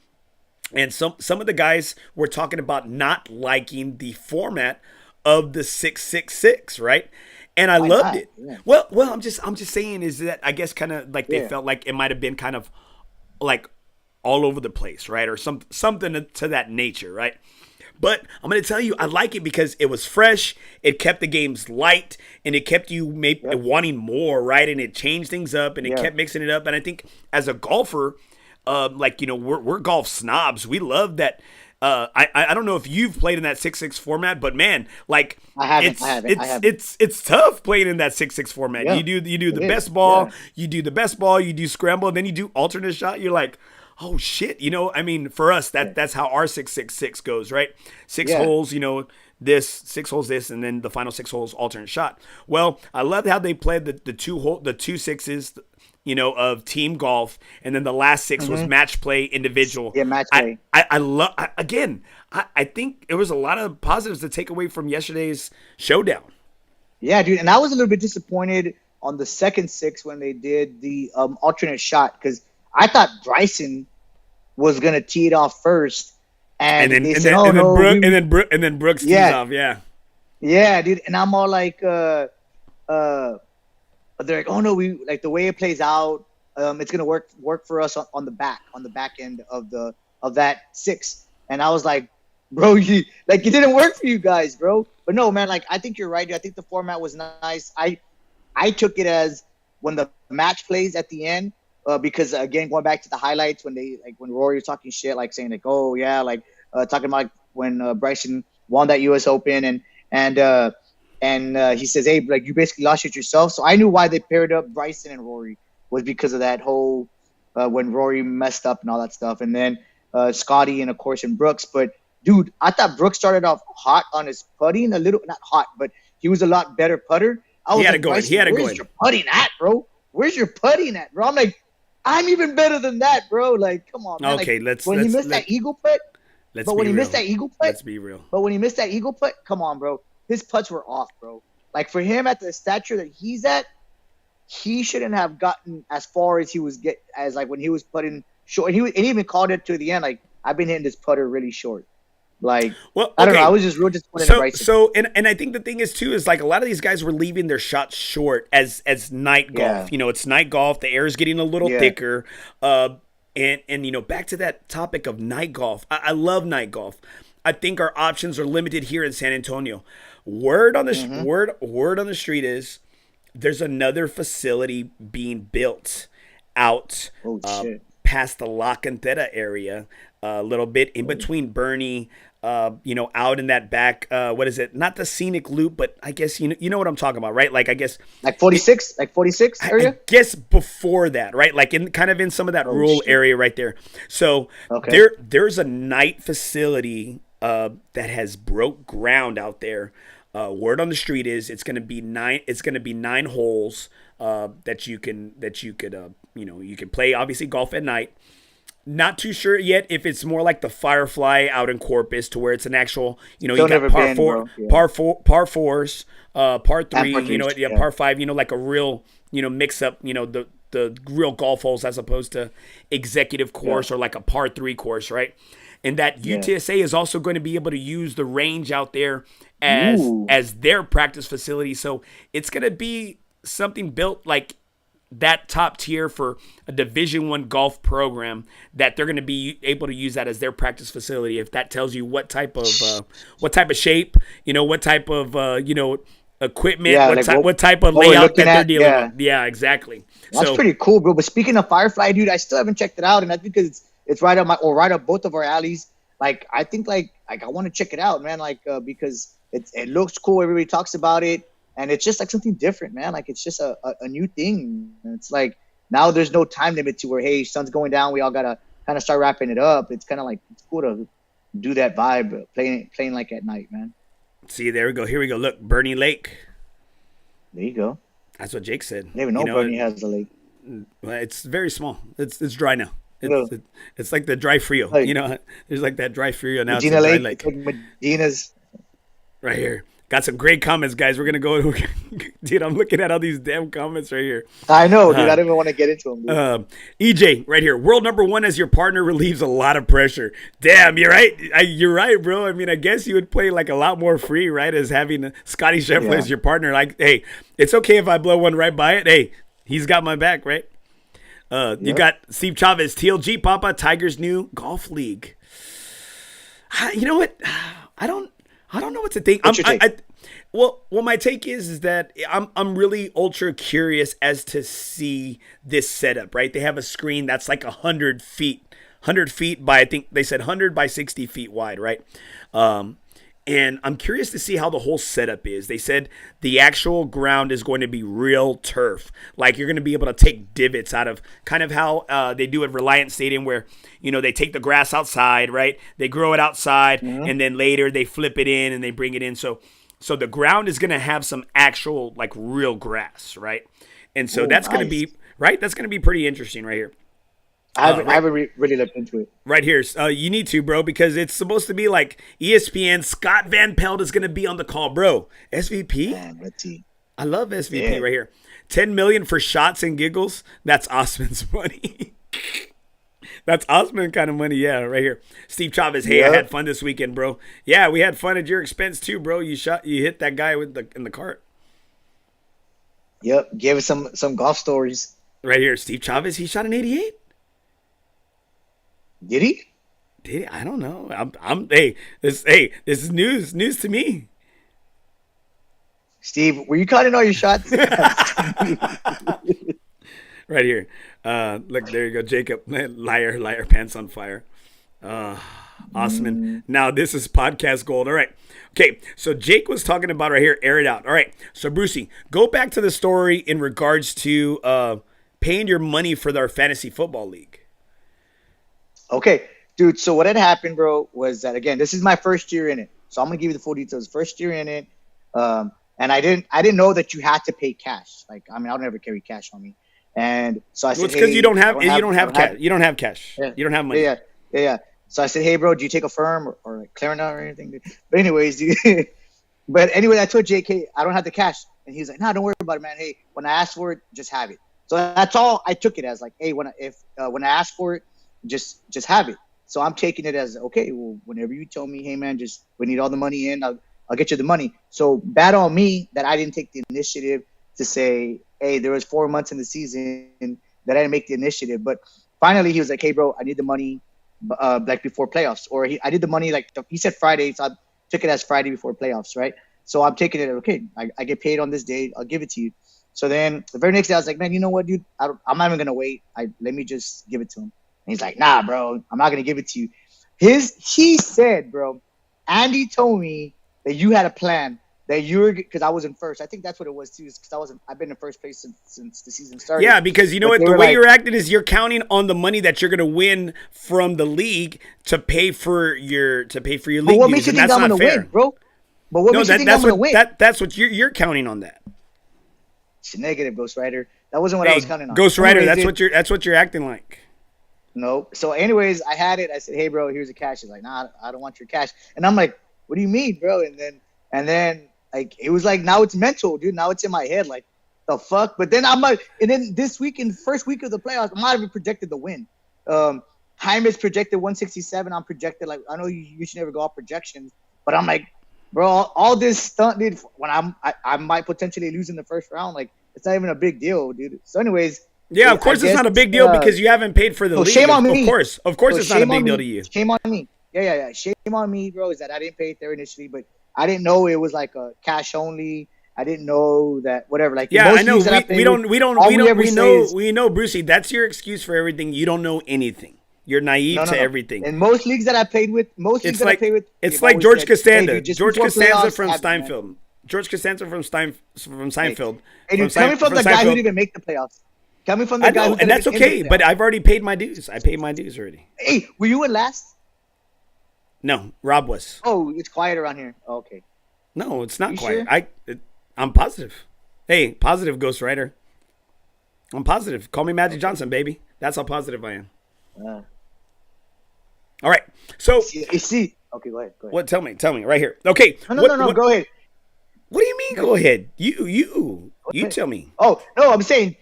And some of the guys were talking about not liking the format of the 666, right? And I loved it. Yeah. Well, I'm just saying is that I guess kind of like they felt like it might have been kind of like all over the place, right? Or something to that nature, right? But I'm going to tell you, I like it because it was fresh. It kept the games light, and it kept you wanting more, right? And it changed things up, and it kept mixing it up. And I think as a golfer, we're golf snobs. We love that. I don't know if you've played in that 6-6 format, but man, like I haven't. It's tough playing in that 6-6 format. Yeah, you do the best ball, you do the best ball, you do scramble, and then you do alternate shot. You're like, oh shit, I mean, for us, that's how our 666 goes, right? 6 holes, this 6 holes, this, and then the final 6 holes alternate shot. Well, I love how they played the two sixes, of team golf, and then the last 6 was match play individual. Yeah, match play. I think there was a lot of positives to take away from yesterday's showdown. Yeah, dude, and I was a little bit disappointed on the second 6 when they did the alternate shot because I thought Bryson was going to tee it off first, And then they and said, then, "Oh and then no, Brooks tees Yeah. off. Yeah. yeah, dude." And I'm all like, they're like, "Oh no, we like the way it plays out. It's gonna work for us on the back end of that 6." And I was like, "Bro, it didn't work for you guys, bro." But no, man, like I think you're right. I think the format was nice. I took it as when the match plays at the end, because again, going back to the highlights when when Rory was talking shit, like saying like, "Oh yeah," talking about like, when Bryson won that U.S. Open and he says, "Hey, like you basically lost it yourself." So I knew why they paired up Bryson and Rory was because of that whole when Rory messed up and all that stuff, and then Scotty and of course and Brooks. But dude, I thought Brooks started off hot on his putting, a little not hot, but he was a lot better putter. I was like, Bryson, where's your putting at, bro? Where's your putting at, bro? I'm like, I'm even better than that, bro. Like, come on, man. Okay, like, when he missed that eagle putt, when he missed that eagle putt, come on, bro. His putts were off, bro. Like for him at the stature that he's at, he shouldn't have gotten as far as when he was putting short. And he even called it to the end, like, I've been hitting this putter really short. Like, well, I don't know. I was just real disappointed in Bryson. So, and I think the thing is too is like a lot of these guys were leaving their shots short as night golf. You know, it's night golf. The air is getting a little thicker. And you know, back to that topic of night golf. I love night golf. I think our options are limited here in San Antonio. Word on the word on the street is there's another facility being built out past the La Cantera area, a little bit in between Bernie. You know, out in that back, what is it? Not the scenic loop, but I guess you know what I'm talking about, right? Like I guess like 46 area. I guess before that, right? Like in some of that rural area right there. So there's a night facility that has broke ground out there. Word on the street is it's going to be 9 holes that you could you can play obviously golf at night. Not too sure yet if it's more like the Firefly out in Corpus, to where it's an actual, you know, you got par fours, par 3, par 5, like a real, mix up, the real golf holes as opposed to executive course or like a par 3 course, right? And that UTSA is also going to be able to use the range out there as their practice facility. So it's going to be something built like that top tier for a Division I golf program, that they're going to be able to use that as their practice facility. If that tells you what type of shape, what type of equipment, what type of layout that they're dealing with. Yeah, exactly. That's pretty cool, bro. But speaking of Firefly, dude, I still haven't checked it out, and I think it's right up both of our alleys. Like I think like I want to check it out, man. Like because it looks cool. Everybody talks about it. And it's just like something different, man. Like it's just a new thing. And it's like now there's no time limit to where, hey, sun's going down, we all gotta kind of start wrapping it up. It's kind of like it's cool to do that vibe, playing like at night, man. See, there we go. Here we go. Look, Bernie Lake. There you go. That's what Jake said. I didn't even know Bernie has a lake. Well, it's very small. It's dry now. It's like the dry Frio. Like, there's like that dry Frio now. Medina Lake. Like Medina's right here. Got some great comments, guys. We're going to go. Dude, I'm looking at all these damn comments right here. I know, dude. I don't even want to get into them. EJ, right here. World number 1 as your partner relieves a lot of pressure. Damn, you're right. You're right, bro. I mean, I guess you would play like a lot more free, right, as having Scotty Scheffler as your partner. Like, hey, it's okay if I blow one right by it. Hey, he's got my back, right? You got Steve Chavez, TLG Papa, Tiger's new golf league. You know what? I don't know what to think. Well, my take is that I'm really ultra curious as to see this setup, right? They have a screen that's like 100 feet by, I think they said 100 by 60 feet wide, right? And I'm curious to see how the whole setup is. They said the actual ground is going to be real turf. Like you're going to be able to take divots out of kind of how they do at Reliant Stadium where, they take the grass outside, right? They grow it outside and then later they flip it in and they bring it in. So the ground is going to have some actual like real grass, right? And so that's going to be, right? That's going to be pretty interesting right here. I haven't really looked into it. Right here. You need to, bro, because it's supposed to be like ESPN. Scott Van Pelt is going to be on the call, bro. SVP? Man, let's see. I love SVP right here. $10 million for shots and giggles. That's Osman's money. That's Osman kind of money, yeah, right here. Steve Chavez, hey, I had fun this weekend, bro. Yeah, we had fun at your expense too, bro. You hit that guy in the cart. Yep, gave us some golf stories. Right here, Steve Chavez, he shot an 88. Did he? Did he? I don't know. This is news to me. Steve, were you counting all your shots? Right here. Look, there you go, Jacob. Liar, pants on fire. Osman. Now this is podcast gold. All right. Okay, so Jake was talking about right here, air it out. All right, so Brucey, go back to the story in regards to paying your money for our fantasy football league. Okay. Dude, so what had happened, bro, was that, again, this is my first year in it. So I'm going to give you the full details. First year in it. And I didn't know that you had to pay cash. Like, I mean, I don't ever carry cash on me. And so I said, it's because you don't have cash. You don't have cash. Yeah. You don't have money. Yeah. So I said, hey, bro, do you take a firm or like Klarna or anything? But anyways, dude. But anyway, I told Jake, hey, I don't have the cash. And he's like, no, don't worry about it, man. Hey, when I ask for it, just have it. So that's all I took it as. Like, hey, when I ask for it, just have it. So I'm taking it as, okay, well, whenever you tell me, hey, man, we need all the money in, I'll get you the money. So bad on me that I didn't take the initiative to say, hey, there was 4 months in the season that I didn't make the initiative. But finally, he was like, hey, bro, I need the money like before playoffs. Or I did the money like he said Friday, so I took it as Friday before playoffs, right? So I'm taking it, okay, I get paid on this day, I'll give it to you. So then the very next day, I was like, man, you know what, dude? I'm not even going to wait. Let me just give it to him. And he's like, nah, bro, I'm not going to give it to you. He said, bro, Andy told me that you had a plan that you were, because I was in first. I think that's what it was too, because I've been in first place since the season started. Yeah, because you know what, the way you're acting is you're counting on the money that you're going to win from the league to pay for your league. But what makes you think I'm going to win, bro? But what makes you think I'm going to win? That's what you're counting on that. It's negative, Ghost Rider. That wasn't what I was counting on. Ghost Rider, that's what you're acting like. No. So anyways, I had it. I said, hey, bro, here's the cash. He's like, nah, I don't want your cash. And I'm like, what do you mean, bro? And then like, it was like, now it's mental, dude. Now it's in my head. Like, the fuck? But then I'm like, and then this week, in the first week of the playoffs, I'm not even projected to win. Jaime's projected 167. I'm projected, like, I know you should never go off projections. But I'm like, bro, all this stunt, dude, when I might potentially lose in the first round, like, it's not even a big deal, dude. So anyways. Yeah, of course it's not a big deal because you haven't paid for the league. Shame on me. Of course it's not a big deal to you. Shame on me. Yeah. Shame on me, bro, is that I didn't pay it there initially, but I didn't know it was like a cash only. I didn't know that whatever. Like, yeah, I know. We know, Brucey. That's your excuse for everything. You don't know anything. You're naive to everything. And most leagues that I played with, it's like George Costanza. Hey, George Costanza from Steinfeld. George Costanza from Seinfeld. Hey, dude, coming from the guy who didn't even make the playoffs. Coming from the guy who didn't, and that's okay. But I've already paid my dues. I paid my dues already. Hey, were you in last? No, Rob was. Oh, it's quiet around here. Oh, okay. No, it's not quiet. Sure? I'm positive. Hey, positive Ghost Rider. I'm positive. Call me Magic Johnson, baby. That's how positive I am. All right. So see. Okay, go ahead. What? Tell me. Right here. Okay. No. Go ahead. What do you mean? Go ahead. You tell me. Oh no, I'm saying.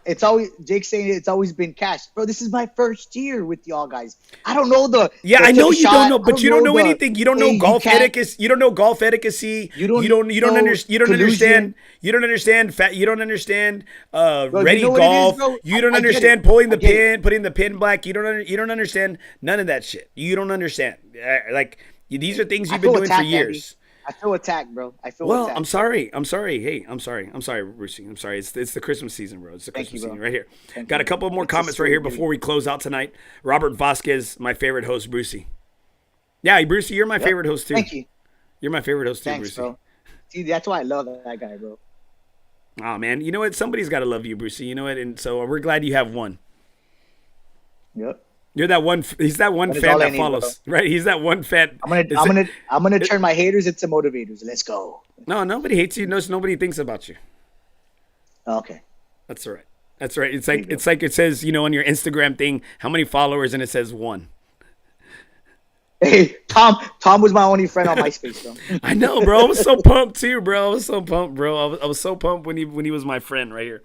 It's always Jake's saying it's always been cash, bro. This is my first year with y'all guys. I don't know the. Yeah, I know you don't know, but you don't know anything. You don't know golf etiquette. You don't know golf etiquette. You don't understand. You don't understand. You don't understand. Ready golf. You don't understand pulling the pin, putting the pin back. You don't understand none of that shit. You don't understand. Like, these are things you've been doing for years. I feel attacked, bro. Attacked. I'm sorry. Hey, I'm sorry, Brucey. I'm sorry. It's the Christmas season, bro. It's the Christmas season right here. Got a couple more comments right here before we close out tonight. Robert Vasquez, my favorite host, Brucey. Yeah, Brucey, you're my favorite host too. Thank you. You're my favorite host too, Thanks, Brucey. Bro. See, that's why I love that guy, bro. Oh man, you know what? Somebody's got to love you, Brucey. You know what? And so we're glad you have one. Yep. You're that one. He's that one fan that follows, right? He's that one fan. I'm gonna turn my haters into motivators. Let's go. No, nobody hates you. Nobody thinks about you. Okay. That's all right. That's right. It's like it says, on your Instagram thing, how many followers, and it says 1. Hey, Tom was my only friend on MySpace, bro. I know, bro. I was so pumped too, bro. I was so pumped when he was my friend right here.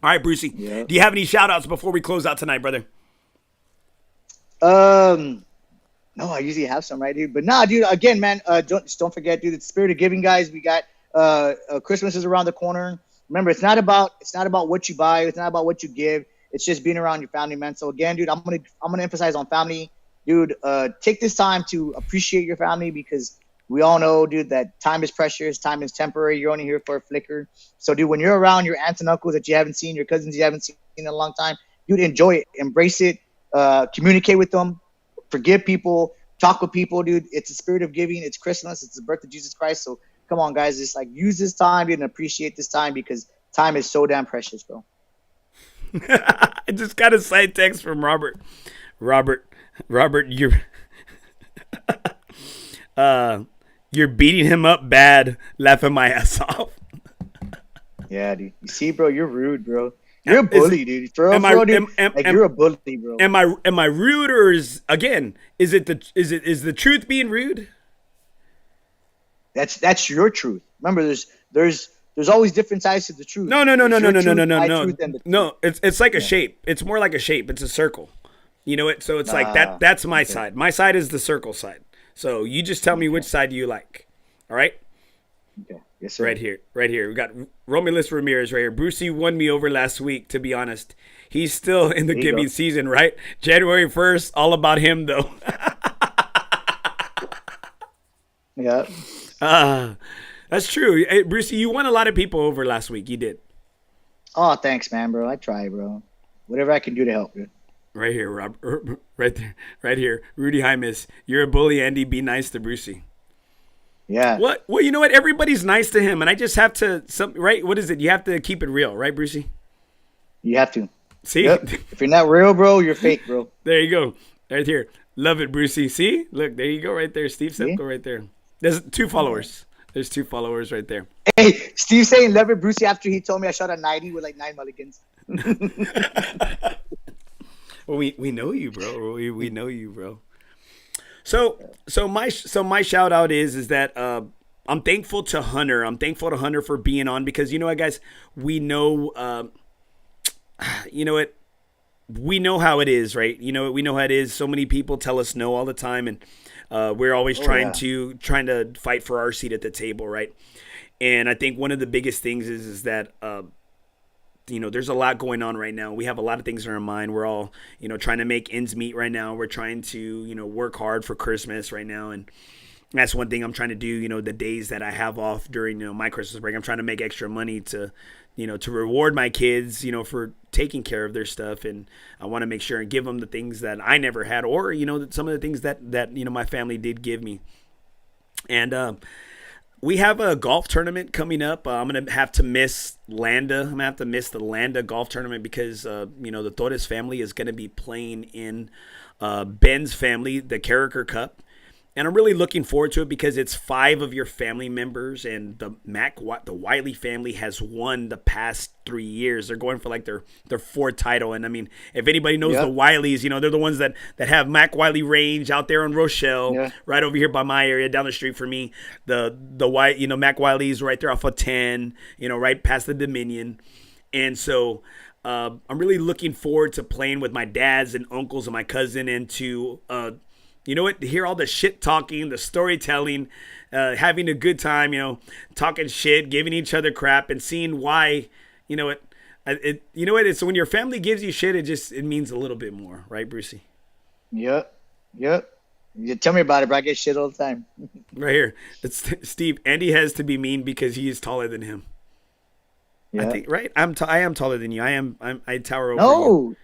All right, Brucey. Yeah. Do you have any shout outs before we close out tonight, brother? No, I usually have some, right, dude? But nah, dude. Again, man, don't forget, dude. It's Spirit of Giving, guys. We got Christmas is around the corner. Remember, it's not about what you buy. It's not about what you give. It's just being around your family, man. So again, dude, I'm gonna emphasize on family, dude. Take this time to appreciate your family because we all know, dude, that time is precious. Time is temporary. You're only here for a flicker. So, dude, when you're around your aunts and uncles that you haven't seen, your cousins you haven't seen in a long time, dude, enjoy it, embrace it, communicate with them, forgive people, talk with people, dude. It's a spirit of giving. It's Christmas. It's the birth of Jesus Christ. So come on, guys, just like use this time, dude, and appreciate this time because time is so damn precious, bro. I just got a side text from Robert. Robert, you're you're beating him up bad, laughing my ass off. Yeah, dude. You see, bro, you're rude, bro. You're a bully, dude. You're a bully, bro. Am I rude, or is the truth being rude? That's your truth. Remember, there's always different sides to the truth. No. No, it's like a shape. It's more like a shape. It's a circle. You know it. So it's like that. That's my side. My side is the circle side. So you just tell me which side you like. All right. Okay. Yes, sir. Right here. We got Romulus Ramirez right here. Brucey won me over last week, to be honest. He's still in the giving season, right? January 1st, all about him, though. Yeah. That's true. Hey, Brucey, you won a lot of people over last week. You did. Oh, thanks, man, bro. I try, bro. Whatever I can do to help, dude. Right here, Rob. Right there. Right here. Rudy Jaimes. You're a bully, Andy. Be nice to Brucey. Yeah. What? Well, you know what? Everybody's nice to him, and I just have to. Right? What is it? You have to keep it real, right, Brucey? You have to. See? Yep. If you're not real, bro, you're fake, bro. There you go. Right here. Love it, Brucey. See? Look, there you go right there. Steve Semko right there. There's 2 followers. There's 2 followers right there. Hey, Steve saying love it, Brucey, after he told me I shot a 90 with like 9 mulligans. Well, we know you, bro. We know you, bro. So my shout out is that I'm thankful to Hunter. I'm thankful to Hunter for being on because you know what, guys, we know you know what, we know how it is, right? You know, we know how it is. So many people tell us no all the time, and we're always trying to fight for our seat at the table, right? And I think one of the biggest things is that you know, there's a lot going on right now. We have a lot of things in our mind. We're all, you know, trying to make ends meet right now. We're trying to, you know, work hard for Christmas right now. And that's one thing I'm trying to do, you know, the days that I have off during, you know, my Christmas break. I'm trying to make extra money to, you know, to reward my kids, you know, for taking care of their stuff. And I want to make sure and give them the things that I never had or, you know, some of the things that, you know, my family did give me. And, we have a golf tournament coming up. I'm going to have to miss Landa. I'm going to have to miss the Landa golf tournament because, you know, the Torres family is going to be playing in Ben's family, the Carricker Cup. And I'm really looking forward to it because it's 5 of your family members, and the Wiley family has won the past 3 years. They're going for like their 4th title. And I mean, if anybody knows the Wileys, you know, they're the ones that have Mac Wiley Range out there in Rochelle, right over here by my area, down the street from me. The you know, Mac Wiley's right there off of 10, you know, right past the Dominion. And so I'm really looking forward to playing with my dads and uncles and my cousin and to you know what? To hear all the shit talking, the storytelling, having a good time, you know, talking shit, giving each other crap, and seeing why, you know what? You know what? It's when your family gives you shit, it means a little bit more, right, Brucey? Yep. You tell me about it, bro. I get shit all the time. Right here, it's Steve. Andy has to be mean because he is taller than him. Yeah. I think right. I am taller than you. I tower over you.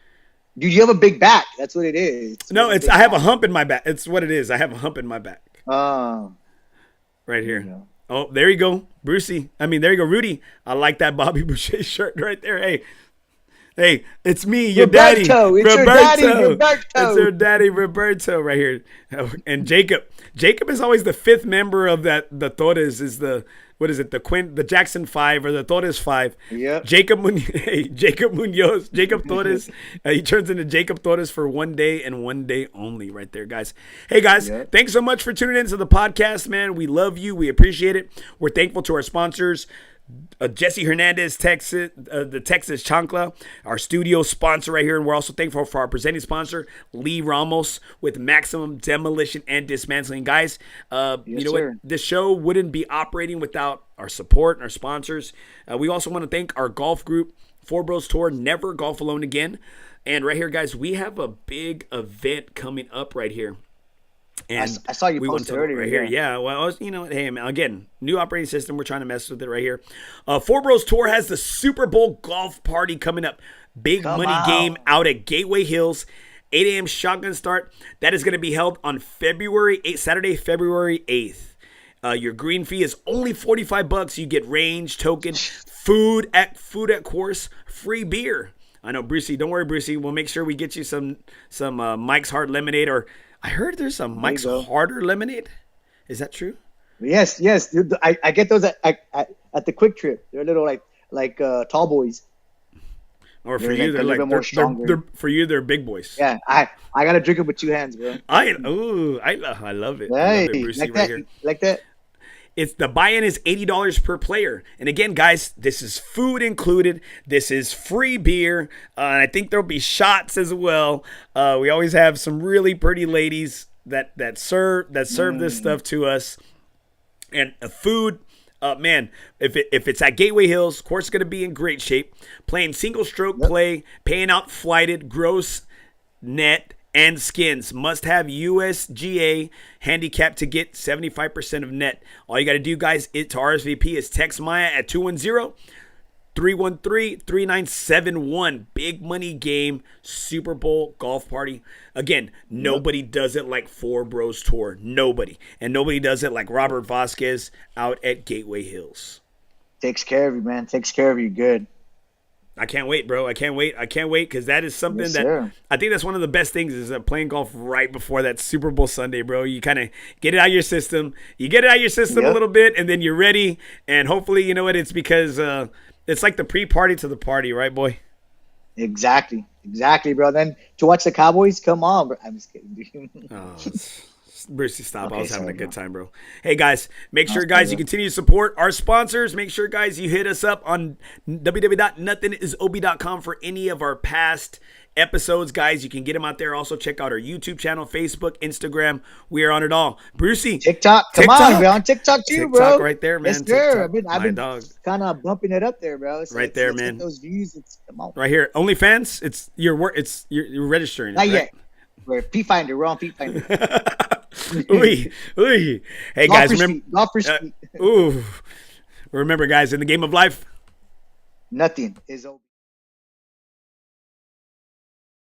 Dude, you have a big back. That's what it is. I have a hump in my back. It's what it is. I have a hump in my back. Oh. Right here. Oh, there you go. Brucey. I mean, there you go. Rudy. I like that Bobby Boucher shirt right there. Hey, it's me, your daddy. It's your daddy, Roberto. It's your daddy, Roberto, right here. Oh, and Jacob. Jacob is always the 5th member of the Torres is the, what is it, the Jackson 5 or the Torres 5. Yeah. Jacob Munoz, Jacob Torres. He turns into Jacob Torres for one day and one day only right there, guys. Hey, guys, thanks so much for tuning into the podcast, man. We love you. We appreciate it. We're thankful to our sponsors. Jesse Hernandez, Texas, the Texas Chancla, our studio sponsor right here. And we're also thankful for our presenting sponsor, Lee Ramos, with Maximum Demolition and Dismantling. Guys, you know sir. what? This show wouldn't be operating without our support and our sponsors. We also want to thank our golf group, FOREBROS Tour, Never Golf Alone Again. And right here, guys, we have a big event coming up right here. And I saw you we posted went earlier. right here. Yeah, well, hey, man, again, new operating system. We're trying to mess with it right here. FOREBROS Tour has the Super Bowl golf party coming up. Big money game out at Gateway Hills. 8 a.m. shotgun start. That is going to be held on Saturday, February 8th. Your green fee is only $45. You get range, token, food at course, free beer. I know, Brucey. Don't worry, Brucey. We'll make sure we get you some Mike's Hard Lemonade, or I heard there's some Mike's Harder Lemonade. Is that true? Yes. Dude, I get those at the Quick Trip. They're little like tall boys. Or for you, they're big boys. Yeah, I gotta drink it with 2 hands, bro. I love it. Hey, I love it, Brucey, like right that, here. like that. It's the buy-in is $80 per player. And again, guys, this is food included. This is free beer. And I think there'll be shots as well. We always have some really pretty ladies that serve this stuff to us. And food, man, if it's at Gateway Hills, of course it's going to be in great shape. Playing single stroke play, paying out flighted, gross, net, and skins. Must have USGA handicap to get 75% of net. All you got to do, guys, to RSVP is text Maya at 210-313-3971. Big money game, Super Bowl golf party. Again, nobody does it like FOREBROS Tour. Nobody. And nobody does it like Robert Vasquez out at Gateway Hills. Takes care of you, man. Takes care of you good. I can't wait, bro. I can't wait because that is something sir. I think that's one of the best things is playing golf right before that Super Bowl Sunday, bro. You kind of get it out of your system. You get it out of your system a little bit, and then you're ready. And hopefully, you know what? It's because it's like the pre-party to the party, right, boy? Exactly, bro. Then to watch the Cowboys, come on, bro. I'm just kidding, dude. Brucey, stop. Okay, I was having a sorry, good time, bro. Hey, guys, make sure, guys, you continue to support our sponsors. Make sure, guys, you hit us up on www.nothingisob.com for any of our past episodes, guys. You can get them out there. Also, check out our YouTube channel, Facebook, Instagram. We are on it all. Brucey. TikTok. Come on, we're on TikTok too, bro. TikTok right there, man. Yes, sir. TikTok, I've been kind of bumping it up there, bro. Right there, let's man. Get those views. Come on. Right here. OnlyFans. It's your work. You're registering. Not right? yet. We're P-Finder. We're on P-Finder. Hey, guys, remember. Golfer speed. Remember, guys, in the game of life, Nothing is over.